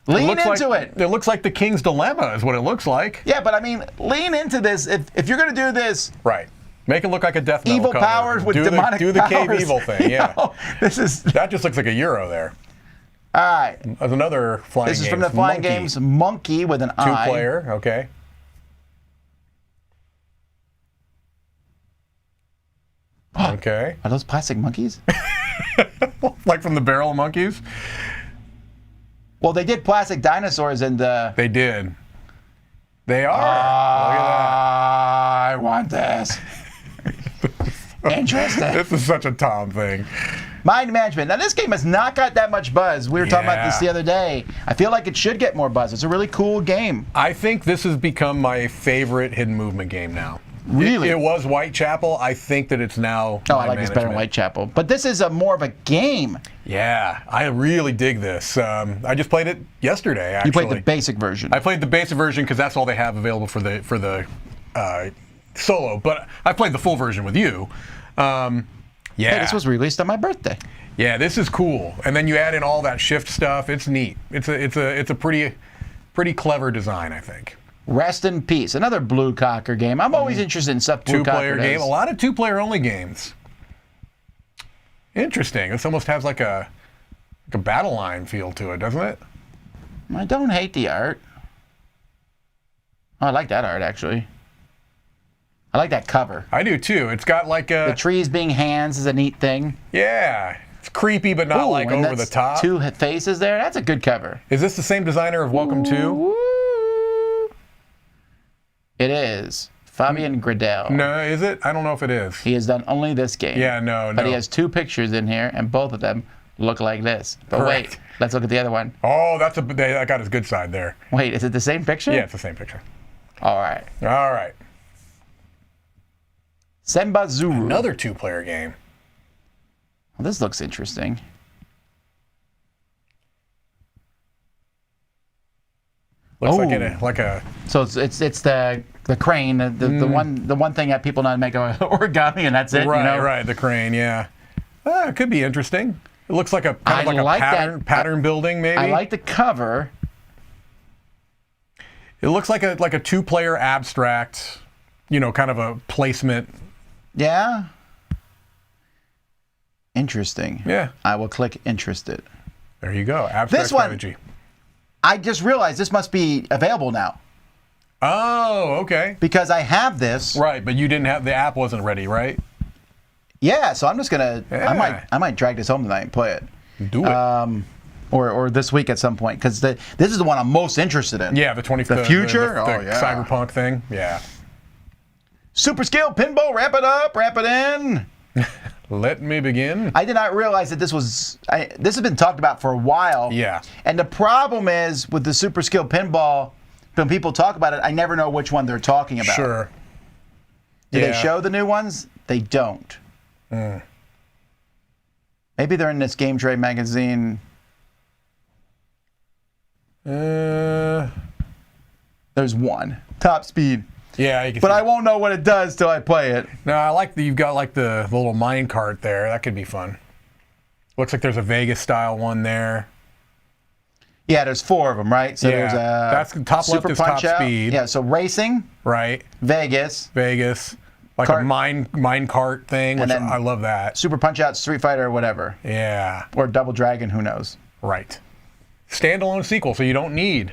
Lean into it. It looks like the King's Dilemma is what it looks like. Yeah, but lean into this. If you're going to do this... Right. Make it look like a death metal evil cover. powers with demonic powers. Do the Cave Evil thing, yeah. That just looks like a euro there. All right. There's another Flying Games. This is from the Flying Games Monkey with an eye. 2-player, okay. Okay. Are those plastic monkeys? Like from the Barrel of Monkeys? Well, they did plastic dinosaurs in the... They did. They are. Look at that. I want this. Interesting. This is such a Tom thing. Mind management. Now, this game has not got that much buzz. We were talking about this the other day. I feel like it should get more buzz. It's a really cool game. I think this has become my favorite hidden movement game now. Really? It was Whitechapel. I think that it's now. Oh, I like this better than Whitechapel. But this is more of a game. Yeah, I really dig this. I just played it yesterday, actually. You played the basic version. I played the basic version because that's all they have available for the solo. But I played the full version with you. Yeah. Hey, this was released on my birthday. Yeah, this is cool. And then you add in all that shift stuff. It's neat. It's a pretty clever design, I think. Rest in Peace, another Blue Cocker game. I'm always interested in stuff Blue Cocker does. 2-player game. A lot of 2-player only games. Interesting. This almost has like a battle line feel to it, doesn't it? I don't hate the art. Oh, I like that art, actually. I like that cover. I do, too. It's got like a... The trees being hands is a neat thing. Yeah. It's creepy, but not like over the top. 2 faces there. That's a good cover. Is this the same designer of Welcome to? It is. Fabian Gradel. No, is it? I don't know if it is. He has done only this game. Yeah, no. But he has 2 pictures in here, and both of them look like this. But Correct. Wait, let's look at the other one. Oh, that got his good side there. Wait, is it the same picture? Yeah, it's the same picture. All right. All right. Senbazuru. Another 2-player game. Well, this looks interesting. Looks like a. So it's the crane, the one thing that people know how to make origami, and that's it. Right, you know? right. The crane, yeah. It could be interesting. It looks like a pattern building, maybe. I like the cover. It looks like a 2-player abstract, kind of a placement. Yeah. Interesting. Yeah. I will click interested. There you go. Abstract strategy. I just realized this must be available now. Oh, okay. Because I have this. Right, but you didn't have the app wasn't ready, right? Yeah, so I'm just gonna. Yeah. I might drag this home tonight and play it. Do it. Or this week at some point, because this is the one I'm most interested in. Yeah, the future. The cyberpunk thing. Yeah. Super skill pinball. Wrap it up. Wrap it in. Let me begin. I did not realize that this was. This has been talked about for a while. Yeah. And the problem is with the super skill pinball, when people talk about it, I never know which one they're talking about. Sure. Do they show the new ones? They don't. Maybe they're in this Game Trade magazine. There's one. Top speed. Yeah, you can but I won't know what it does till I play it. No, I like that you've got like the little mine cart there. That could be fun. Looks like there's a Vegas style one there. Yeah, there's 4 of them, right? So there's a that's top super left is punch top out. speed. Yeah, so racing. Right. Vegas. Like a mine cart thing, which I love that. Super punch out, Street Fighter, or whatever. Yeah. Or Double Dragon, who knows? Right. Standalone sequel, so you don't need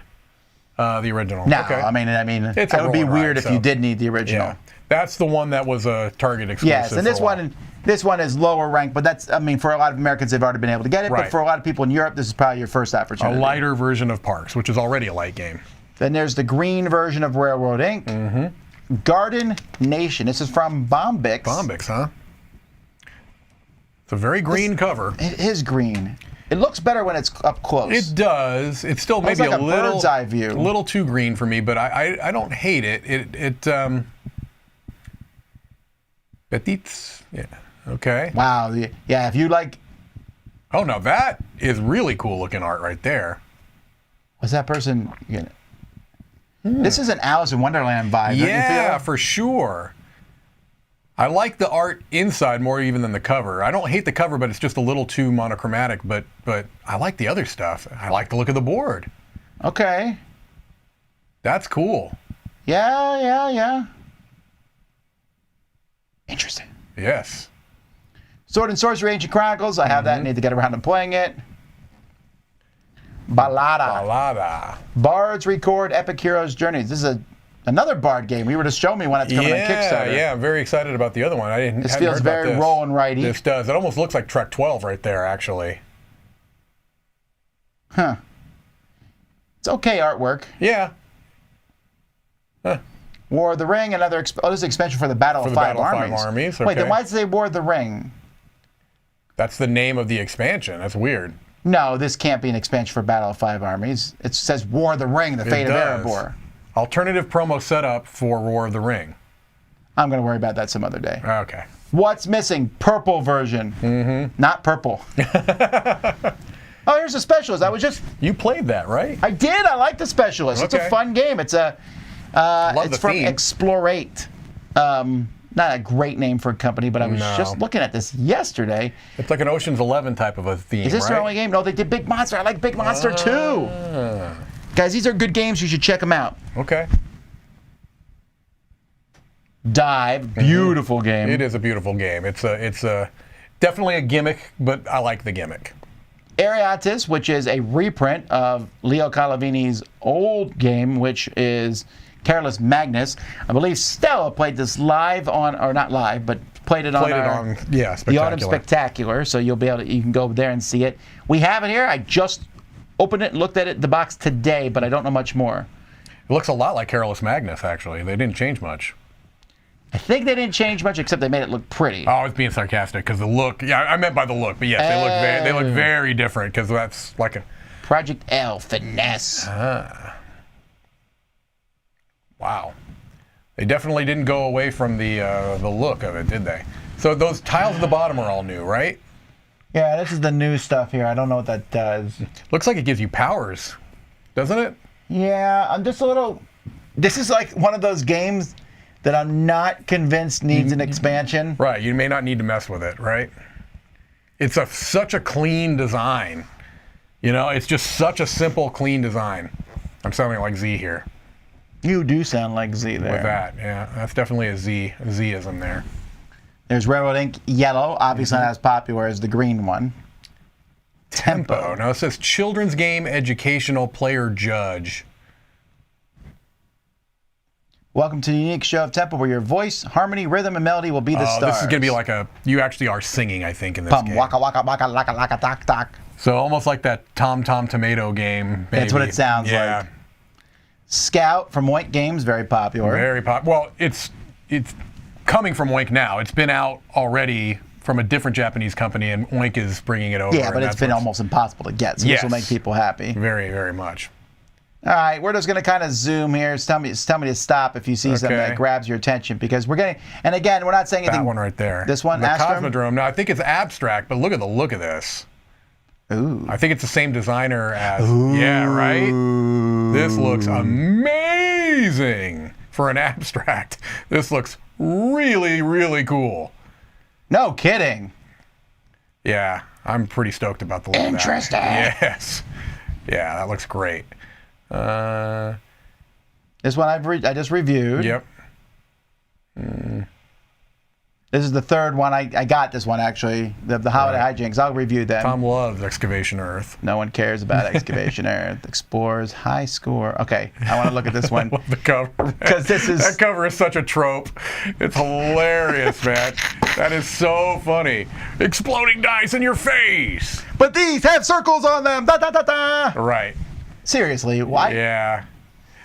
The original. No, Okay. I mean, It's that a would be rolling weird ride, if so- you did need the original. Yeah. That's the one that was a Target exclusive. Yes, and this one is lower ranked, but that's, for a lot of Americans, they've already been able to get it. Right. But for a lot of people in Europe, this is probably your first A opportunity. lighter version of Parks, which is already a light game. Then there's the green version of Railroad Inc. Mm-hmm. Garden Nation. This is from Bombix. Bombix, huh? It's a very green cover. It is green. It looks better when it's up close. It does. It's still maybe like a little bird's eye view. A little too green for me, but I don't hate it. Petits. Yeah. Okay. Wow. Yeah, if you like... Oh, now that is really cool looking art right there. Was that person... This is an Alice in Wonderland vibe, don't you Yeah, feel? for sure. I like the art inside more even than the cover. I don't hate the cover, but it's just a little too monochromatic, but I like the other stuff. I like the look of the board. Okay. That's cool. Yeah. Interesting. Yes. Sword and Sorcery Ancient Chronicles. I have that. Need to get around to playing it. Ballada. Bards Record Epic Heroes Journeys. This is another Bard game. You were to show me when it's coming on Kickstarter. Yeah, I'm very excited about the other one. This feels very roll and righty. This does. It almost looks like Trek 12 right there, actually. Huh. It's okay artwork. Yeah. Huh. War of the Ring, another this is an expansion for the Battle of Five Armies. Wait, then why did it say War of the Ring? That's the name of the expansion. That's weird. No, this can't be an expansion for Battle of Five Armies. It says War of the Ring, the Fate of Erebor. Alternative promo setup for War of the Ring. I'm going to worry about that some other day. Okay. What's missing? Purple version. Not purple. Oh, here's a Specialist. I was just... You played that, right? I did. I like the Specialist. It's a fun game. It's a... it's from theme. Explorate. Not a great name for a company, but I was just looking at this yesterday. It's like an Ocean's 11 type of a theme, Is this right? their only game? No, they did Big Monster. I like Big Monster too. Guys, these are good games. You should check them out. Okay. Dive. Beautiful game. It is a beautiful game. It's a definitely a gimmick, but I like the gimmick. Ariatis, which is a reprint of Leo Calavini's old game, which is Careless Magnus. I believe Stella played this live on, or not live, but played it on the Autumn Spectacular. So you'll be able to, you can go there and see it. We have it here. I just opened it and looked at it, the box today, but I don't know much more. It looks a lot like Careless Magnus, actually. They didn't change much. I think they didn't change much, except they made it look pretty. Oh, I was being sarcastic because the look. Yeah, I meant by the look, but yes, they look very different because that's like a Project L Finesse. Wow. They definitely didn't go away from the look of it, did they? So those tiles at the bottom are all new, right? Yeah, this is the new stuff here. I don't know what that does. Looks like it gives you powers, doesn't it? Yeah, I'm just a little... This is like one of those games that I'm not convinced needs an expansion. Right, you may not need to mess with it, right? It's such a clean design. You know, it's just such a simple, clean design. I'm sounding like Z here. You do sound like Z there. With that, yeah. That's definitely a Z-ism there. There's Railroad Ink Yellow, obviously not as popular as the green one. Tempo. Now it says children's game educational player judge. Welcome to the unique show of Tempo, where your voice, harmony, rhythm, and melody will be the stars. This is going to be like you actually are singing, I think, in this game. Waka waka waka laka laka tak tak. So almost like that Tom Tom Tomato game. Maybe. That's what it sounds like. Scout from Oink Games, very popular. Very popular. Well, it's coming from Oink now. It's been out already from a different Japanese company, and Oink is bringing it over. Yeah, but it's been almost impossible to get, so this will make people happy. Very, very much. All right, we're just going to kind of zoom here. Tell me to stop if you see something that grabs your attention, because we're getting, and again, we're not saying anything. That one right there. This one, the Astrum? Cosmodrome. No, I think it's abstract, but look at the look of this. Ooh. I think it's the same designer as. Yeah, right? This looks amazing for an abstract. This looks really, really cool. No kidding. Yeah, I'm pretty stoked about the look of that. Interesting. Yes. Yeah, that looks great. This one I just reviewed. Yep. This is the third one. I got this one, actually. The Holiday Hijinks. I'll review them. Tom loves Excavation Earth. No one cares about Excavation Earth. Explorers, high score. Okay, I want to look at this one. I love the cover. Because that cover is such a trope. It's hilarious, man. That is so funny. Exploding dice in your face. But these have circles on them. Da da da da. Right. Seriously, why? Yeah.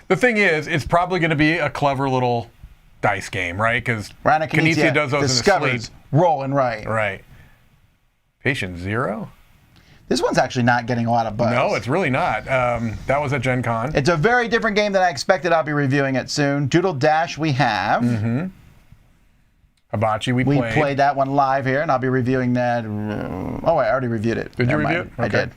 The thing is, it's probably going to be a clever little dice game, right? Because Knizia does those in his sleep. Rolling right. Right. Patient Zero? This one's actually not getting a lot of buzz. No, it's really not. That was at Gen Con. It's a very different game than I expected. I'll be reviewing it soon. Doodle Dash we have. Mm-hmm. Hibachi we played that one live here, and I'll be reviewing that. Oh, I already reviewed it. Did you review it? Okay. I did.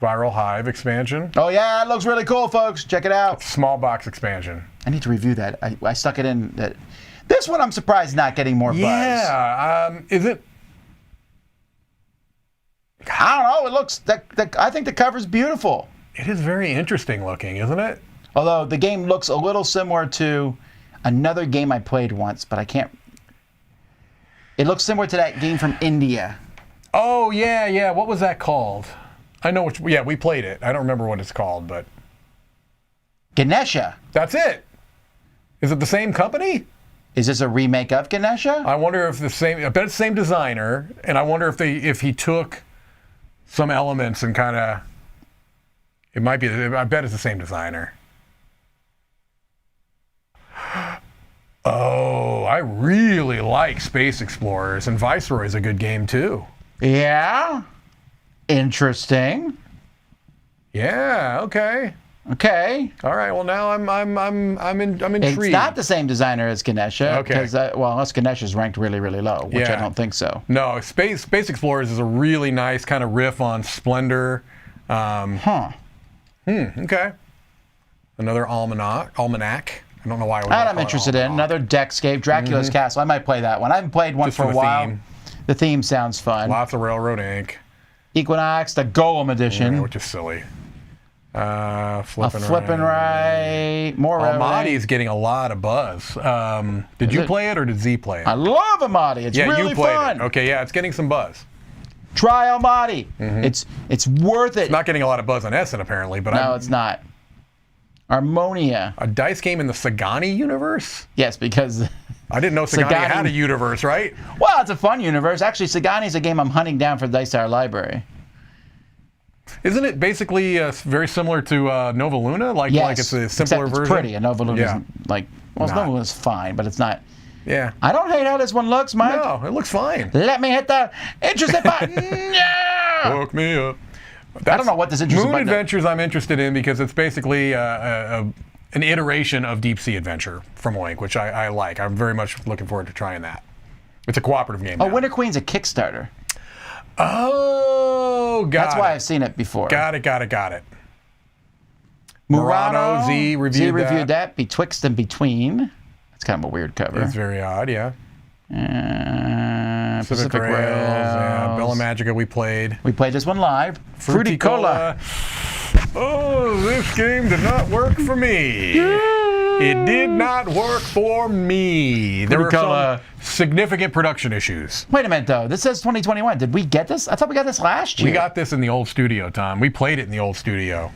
Viral Hive expansion. Oh, yeah, it looks really cool, folks. Check it out. Small box expansion. I need to review that. I stuck it in. This one I'm surprised is not getting more buzz. Yeah. Is it? I don't know. It looks. I think the cover's beautiful. It is very interesting looking, isn't it? Although the game looks a little similar to another game I played once, but I can't. It looks similar to that game from India. Oh, yeah. What was that called? I know which. Yeah, we played it. I don't remember what it's called, but. Ganesha. That's it. Is it the same company? Is this a remake of Ganesha? I wonder if the same. I bet it's the same designer, and I wonder if he took some elements and kind of. It might be. I bet it's the same designer. Oh, I really like Space Explorers, and Viceroy is a good game too. Yeah. Interesting. Yeah. Okay. Okay. All right. Well, now I'm intrigued. It's not the same designer as Ganesha. Okay. Because unless Ganesha's ranked really, really low, which I don't think so. No, Space Explorers is a really nice kind of riff on Splendor. Okay. Another almanac. I don't know why. That I'm interested in. Another Deckscape, Dracula's Castle. I might play that one. I haven't played one for a while. Theme. The theme sounds fun. Lots of Railroad Ink. Equinox, the Golem edition. Yeah, which is silly. Flippin' right. More Almaty's getting a lot of buzz. Did you play it or did Z play it? I love Almaty. It's really you played fun. It. Okay, yeah, it's getting some buzz. Try Almaty. It's worth it. It's not getting a lot of buzz on Essen apparently, but no, it's not. Harmonia. A dice game in the Sagani universe? Yes, because I didn't know Sagani had a universe, right? Well, it's a fun universe. Actually, Sagani's a game I'm hunting down for the Dice Tower Library. Isn't it basically very similar to Nova Luna? Yes, it's a simpler version? It's pretty. And Nova Luna's Nova Luna's fine, but it's not. Yeah. I don't hate how this one looks, Mike. No, it looks fine. Let me hit the interested button. Yeah! Hook me up. I don't know what this interesting Moon button Adventures I'm interested in because it's basically an iteration of Deep Sea Adventure from Link, which I like. I'm very much looking forward to trying that. It's a cooperative game now. Winter Queen's a Kickstarter. Oh, That's why I've seen it before. Got it. Murano, Z reviewed that. Betwixt and Between. That's kind of a weird cover. It's very odd, yeah. Pacific Rails. Yeah. Bella Magica we played. We played this one live. Fruity Cola. Oh, this game did not work for me. It did not work for me. There were some significant production issues. Wait a minute, though. This says 2021. Did we get this? I thought we got this last year. We got this in the old studio, Tom. We played it in the old studio.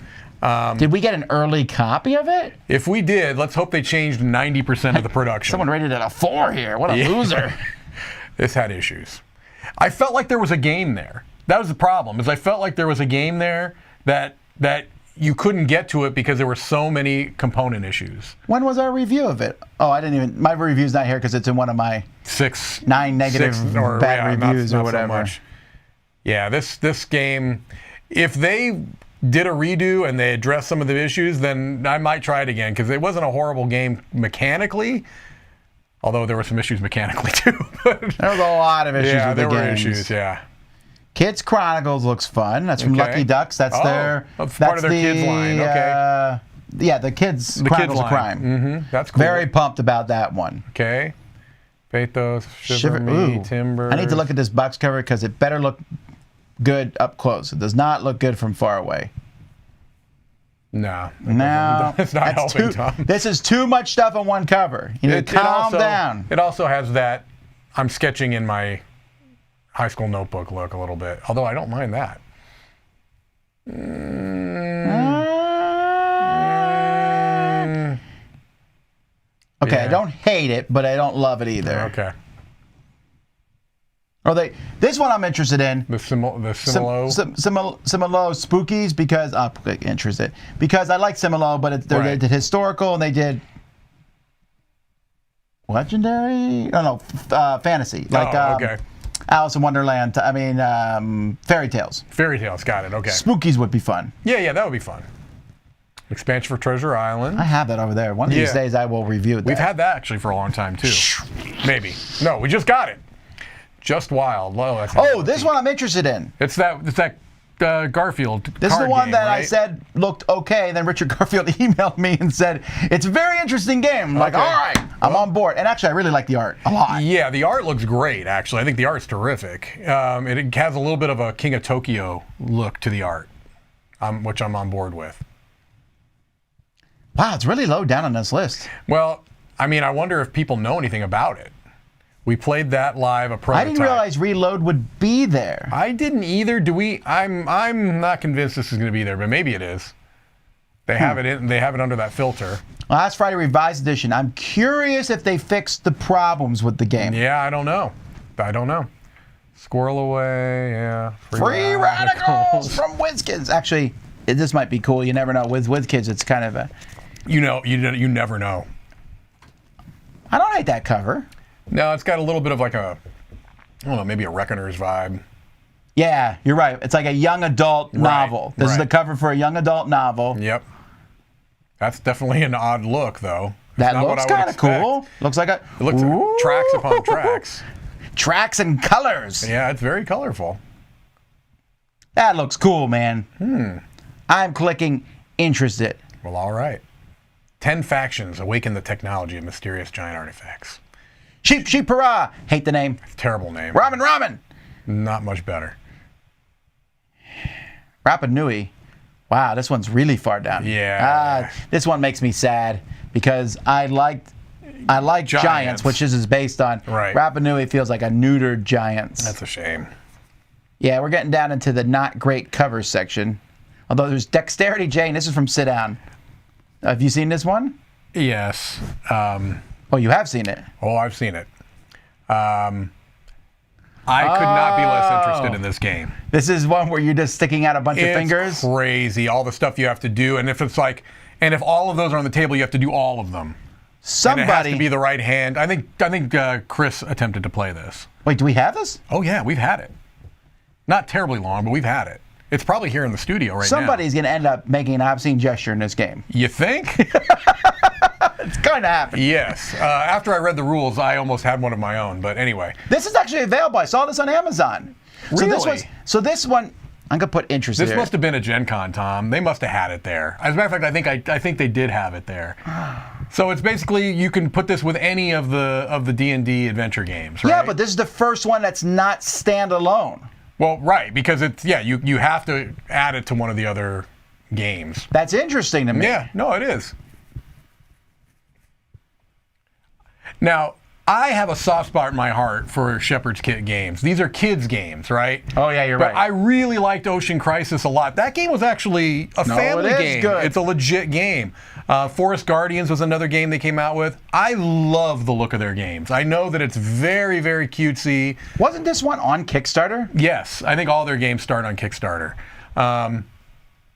Did we get an early copy of it? If we did, let's hope they changed 90% of the production. Someone rated it a 4 here. What a loser. This had issues. I felt like there was a game there. That was the problem, is I felt like there was a game there that you couldn't get to it because there were so many component issues. When was our review of it? Oh, I didn't even. My review's not here because it's in one of my 9 negative bad reviews or whatever. So much. Yeah, this game, if they did a redo and they addressed some of the issues, then I might try it again because it wasn't a horrible game mechanically. Although there were some issues mechanically too. There was a lot of issues with the there were games. issues, yeah. Kids Chronicles looks fun. That's from Lucky Ducks. That's that's part of their kids line. Okay. Yeah, the Kids Chronicles of Crime. Mm-hmm. That's cool. Very pumped about that one. Okay. Pathos, Shiver Me, Timber. I need to look at this box cover because it better look good up close. It does not look good from far away. No. It's not helping, Tom. This is too much stuff on one cover. You need to calm down. It also has that I'm sketching in my high school notebook look a little bit, although I don't mind that. Okay, Yeah. I don't hate it, but I don't love it either. Okay. This one I'm interested in. The Similo. Similo Spookies because interested because I like Similo, but they did historical and they did legendary. No, fantasy like okay. Alice in Wonderland. I mean, fairy tales. Fairy tales. Got it. Okay. Spookies would be fun. Yeah, that would be fun. Expansion for Treasure Island. I have that over there. One of these days I will review it. We've had that actually for a long time too. Maybe. No, we just got it. Just Wild. This one I'm interested in. It's that Garfield. This is the one game, that right? I said looked okay, and then Richard Garfield emailed me and said it's a very interesting game. I'm like, all right, I'm on board. And actually, I really like the art a lot. Yeah, the art looks great. Actually, I think the art's terrific. It has a little bit of a King of Tokyo look to the art, which I'm on board with. Wow, it's really low down on this list. Well, I mean, I wonder if people know anything about it. We played that live, a prototype. I didn't realize Reload would be there. I didn't either. Do we? I'm not convinced this is going to be there, but maybe it is. They have it in. They have it under that filter. Last Friday Revised Edition. I'm curious if they fixed the problems with the game. Yeah, I don't know. Squirrel Away. Yeah. Free radicals from WizKids. Actually, this might be cool. You never know. With WizKids, it's kind of a. You never know. I don't hate that cover. No, it's got a little bit of like I don't know, maybe a Reckoner's vibe. Yeah, you're right. It's like a young adult novel. This is the cover for a young adult novel. Yep. That's definitely an odd look, though. That looks kind of cool. Looks like it looks like tracks upon tracks. Tracks and colors. Yeah, it's very colorful. That looks cool, man. I'm clicking interested. Well, all right. 10 factions awaken the technology of mysterious giant artifacts. Sheep, hurrah! Hate the name. Terrible name. Ramen. Not much better. Rapa Nui. Wow, this one's really far down. Yeah. This one makes me sad because I like Giants, which this is based on. Right. Rapa Nui feels like a neutered Giants. That's a shame. Yeah, we're getting down into the not great covers section. Although there's Dexterity Jane. This is from Sit Down. Have you seen this one? Yes. Oh, you have seen it? Oh, I've seen it. I could not be less interested in this game. This is one where you're just sticking out a bunch of fingers? It's crazy, all the stuff you have to do. And if all of those are on the table, you have to do all of them. And it has to be the right hand. I think Chris attempted to play this. Wait, do we have this? Oh, yeah, we've had it. Not terribly long, but we've had it. It's probably here in the studio right now. Somebody's going to end up making an obscene gesture in this game. You think? It's going to happen. Yes. After I read the rules, I almost had one of my own. But anyway. This is actually available. I saw this on Amazon. Really? So this one, I'm going to put interest This here. must have been a Gen Con, Tom. They must have had it there. As a matter of fact, I think they did have it there. So it's basically, you can put this with any of the D&D adventure games, right? Yeah, but this is the first one that's not standalone. Well, right, because you have to add it to one of the other games. That's interesting to me. Yeah, no, it is. Now, I have a soft spot in my heart for Shepherd's Kit games. These are kids' games, right? Oh, yeah, you're right. right. I really liked Ocean Crisis a lot. That game was actually a family game. Good. It's a legit game. Forest Guardians was another game they came out with. I love the look of their games. I know that it's very, very cutesy. Wasn't this one on Kickstarter? Yes, I think all their games start on Kickstarter.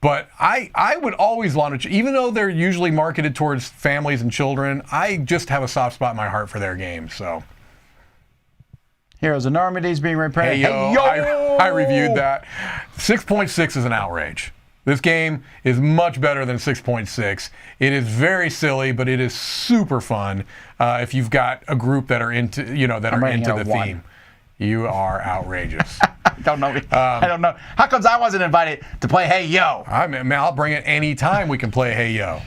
But I would always want to, even though they're usually marketed towards families and children, I just have a soft spot in my heart for their games. So, Heroes of Normandy's being reprinted. Hey yo! I reviewed that. 6.6 is an outrage. This game is much better than 6.6. It is very silly, but it is super fun if you've got a group that are into the theme. You are outrageous. I don't know. I don't know. How comes I wasn't invited to play Hey Yo? I'll bring it any time we can play Hey Yo.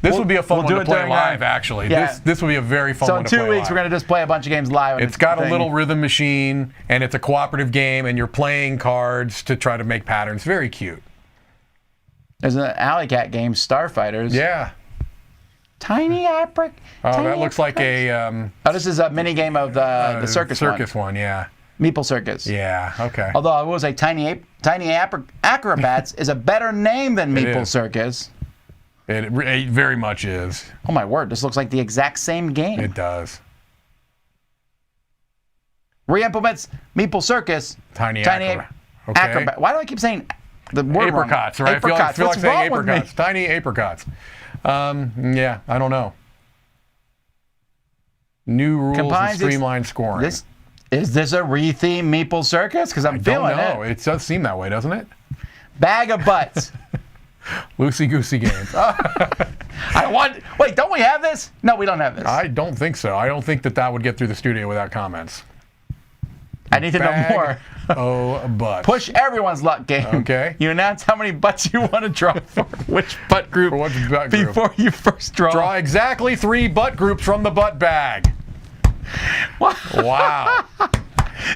This would be a fun one to play live, actually. Yeah. This would be a very fun one to play live. So in 2 weeks, we're going to just play a bunch of games live. It's got a little rhythm machine, and it's a cooperative game, and you're playing cards to try to make patterns. Very cute. There's an Alley Cat game, Starfighters. Yeah. Tiny apricot. Oh, that looks like a... oh, this is a mini game of the circus one, yeah. Meeple Circus. Yeah, okay. Although I will say Tiny Acrobats is a better name than Meeple Circus. It very much is. Oh my word, this looks like the exact same game. It does. Re-implements Meeple Circus. Tiny Acrobat. Acrobat. Why do I keep saying the word apricots, wrong? right? Apricots. I feel like What's saying wrong apricots. with me? Tiny apricots. Yeah, I don't know. New rules and streamlined scoring. Is this a re-theme Meeple Circus? Because I'm feeling it. I don't know. It does seem that way, doesn't it? Bag of butts. Loosey-goosey games. Wait, don't we have this? No, we don't have this. I don't think so. I don't think that would get through the studio without comments. I need to know more. Oh, butts. Push everyone's luck game. Okay. You announce how many butts you want to draw for which butt group, for which butt group before you first draw. Draw exactly 3 butt groups from the butt bag. Wow.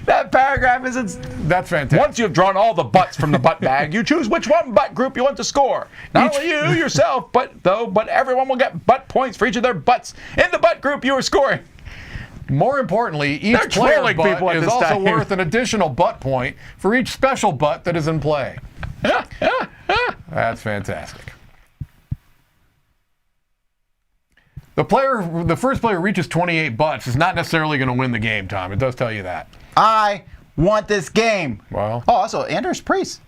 That paragraph isn't... That's fantastic. Once you've drawn all the butts from the butt bag, you choose which one butt group you want to score. Not only you, yourself, but everyone will get butt points for each of their butts in the butt group you are scoring. More importantly, each player's butt is also worth an additional butt point for each special butt that is in play. That's fantastic. The first player who reaches 28 butts is not necessarily going to win the game, Tom. It does tell you that. I want this game. Well. Oh, also, Anders Price.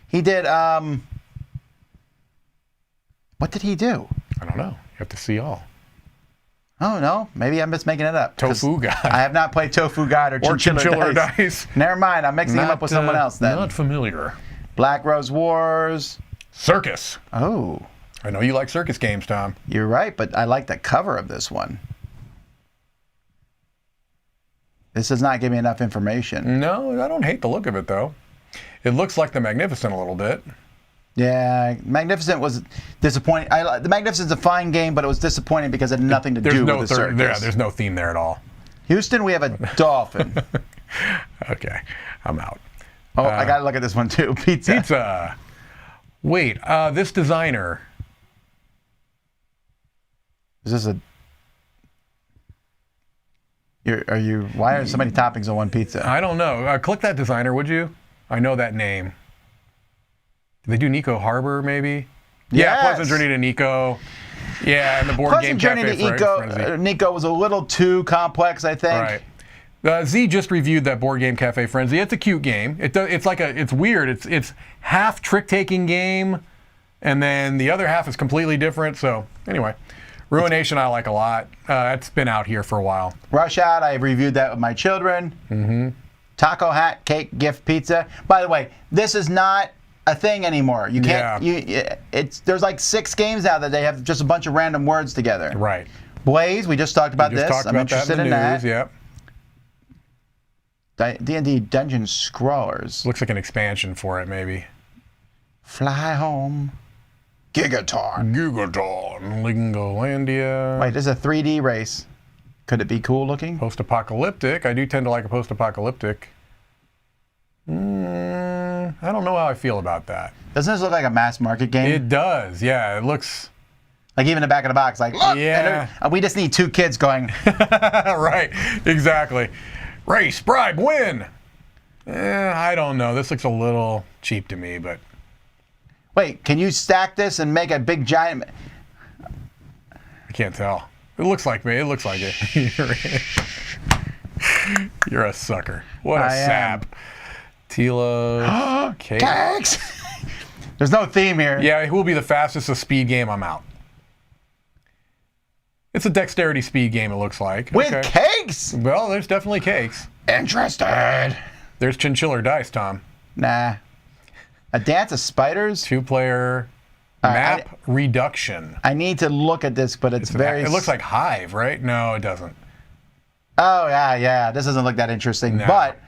He did, what did he do? I don't know. You have to see all. Oh, no. Maybe I'm just making it up. Tofu God. I have not played Tofu God or Chinchilla Dice. Never mind. I'm mixing him up with someone else then. Not familiar. Black Rose Wars. Circus. Oh. I know you like circus games, Tom. You're right, but I like the cover of this one. This does not give me enough information. No, I don't hate the look of it, though. It looks like the Magnificent a little bit. Yeah, Magnificent was disappointing. The Magnificent's a fine game, but it was disappointing because it had nothing to do with the circus. Yeah, there's no theme there at all. Houston, we have a dolphin. Okay, I'm out. Oh, I got to look at this one, too. Pizza. Wait, this designer. Is this a... Why are so many toppings on one pizza? I don't know. Click that designer, would you? I know that name. Did they do Nico Harbor, maybe? Yes. Yeah, Pleasant Journey to Nico. Yeah, and the board game cafe. Pleasant Journey to Nico was a little too complex, I think. Right. Z just reviewed that Board Game Cafe Frenzy. It's a cute game. It's weird. It's half trick-taking game, and then the other half is completely different. So anyway, Ruination I like a lot. It's been out here for a while. Rush Out, I reviewed that with my children. Mm-hmm. Taco Hat, Cake, Gift, Pizza. By the way, this is not a thing anymore. You can't. Yeah. There's like 6 games now that they have just a bunch of random words together. Right. Blaze, we just talked about this. I'm interested in that. Yep. D&D Dungeon Scrawlers. Looks like an expansion for it, maybe. Fly Home. Gigaton. Lingolandia. Wait, this is a 3D race. Could it be cool looking? Post-apocalyptic. I do tend to like a post-apocalyptic. I don't know how I feel about that. Doesn't this look like a mass market game? It does, yeah. It looks... Like even the back of the box, like, look! Yeah. We just need 2 kids going... Right, exactly. Race, bribe, win! I don't know. This looks a little cheap to me, but... Wait, can you stack this and make a big giant... I can't tell. It looks like me. It looks like it. You're a sucker. What a sap. Tilo. Cakes. There's no theme here. Yeah, who will be the fastest of speed game? I'm out. It's a dexterity speed game, it looks like. With cakes? Well, there's definitely cakes. Interested. There's Chinchilla Dice, Tom. Nah. A Dance of Spiders? 2-player map reduction. I need to look at this, but it's very... It looks like Hive, right? No, it doesn't. Oh, yeah. This doesn't look that interesting, no. But...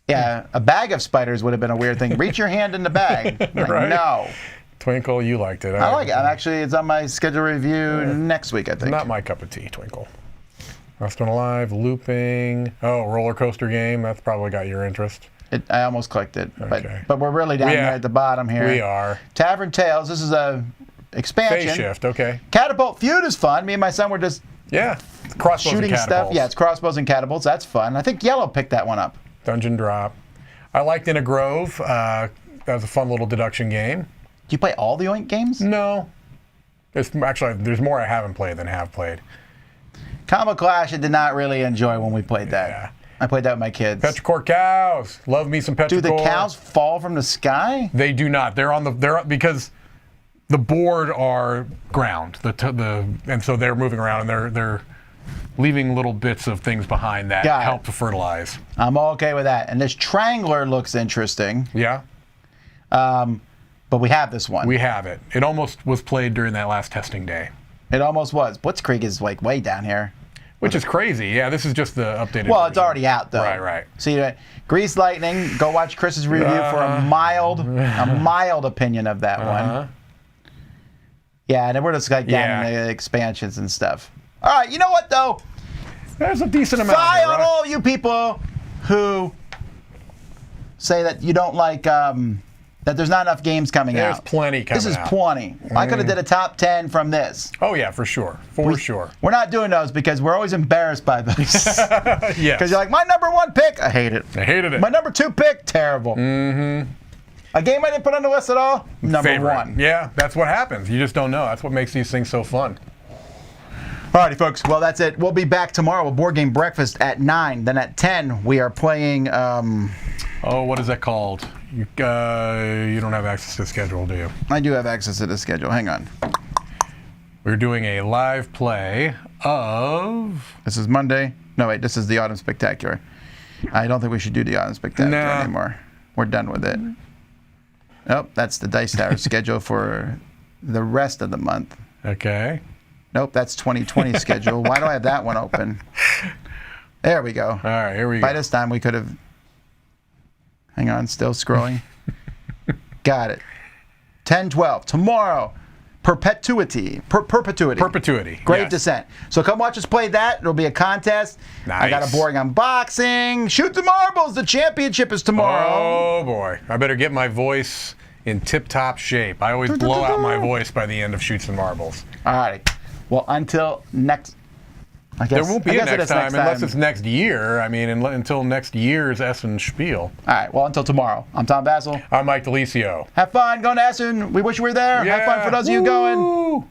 Yeah, a bag of spiders would have been a weird thing. Reach your hand in the bag. Like, right. No. Twinkle, you liked it. I like it. It's on my schedule review next week, I think. Not my cup of tea, Twinkle. Lost and Alive, Looping. Oh, roller coaster game. That's probably got your interest. I almost clicked it, but we're really down here at the bottom here. We are. Tavern Tales. This is expansion. Phase shift, okay. Catapult Feud is fun. Me and my son were just Yeah, crossbows shooting and stuff. catapults. Yeah, it's crossbows and catapults. That's fun. I think Yellow picked that one up. Dungeon Drop. I liked In a Grove. That was a fun little deduction game. Do you play all the Oink games? No. There's more I haven't played than have played. Combo Clash I did not really enjoy when we played that. Yeah. I played that with my kids. Petrichor cows. Love me some Petrichor. Do the cows fall from the sky? They do not. They're because the board are ground. And so they're moving around and they're leaving little bits of things behind that help to fertilize. I'm okay with that. And this Trangler looks interesting. Yeah. But we have this one. We have it. It almost was played during that last testing day. It almost was. Blitzkrieg is like way down here. Which is crazy. Yeah, this is just the updated Well, it's version. already out though. Right. So Grease Lightning, go watch Chris's review for a mild opinion of that one. Yeah, and then we're just like down in the expansions and stuff. All right, you know what though? There's a decent amount. Fire here, on right? all you people who say that you don't like that there's not enough games coming out. There's plenty coming out. This is plenty. I could have did a top 10 from this. Oh yeah, for sure. Sure. We're not doing those because we're always embarrassed by those. Yes. Because you're like, my number 1 pick, I hate it. I hated it. My number 2 pick, terrible. Mm-hmm. A game I didn't put on the list at all, number Favorite. 1. Yeah, that's what happens. You just don't know. That's what makes these things so fun. Alrighty, folks. Well, that's it. We'll be back tomorrow with Board Game Breakfast at 9. Then at 10, we are playing... Oh, what is that called? You don't have access to the schedule, do you? I do have access to the schedule. Hang on. We're doing a live play of... This is Monday. No, wait. This is the Autumn Spectacular. I don't think we should do the Autumn Spectacular anymore. We're done with it. Nope, that's the Dice Tower schedule for the rest of the month. Okay. Nope, that's 2020 schedule. Why do I have that one open? There we go. All right, here we go. By this time, we could have... Hang on, still scrolling. Got it. 10-12. Tomorrow, Perpetuity. Perpetuity. Grave yes. Descent. So come watch us play that. It'll be a contest. Nice. I got a boring unboxing. Shoot the marbles. The championship is tomorrow. Oh, boy. I better get my voice in tip-top shape. I always blow out my voice by the end of Shoots and Marbles. All right. Well, until next... I guess, there won't be a next time unless it's time. next year. I mean, until next year's Essen Spiel. All right. Well, until tomorrow. I'm Tom Basil. I'm Mike DeLisio. Have fun going to Essen. We wish you were there. Yeah. Have fun for those of you going.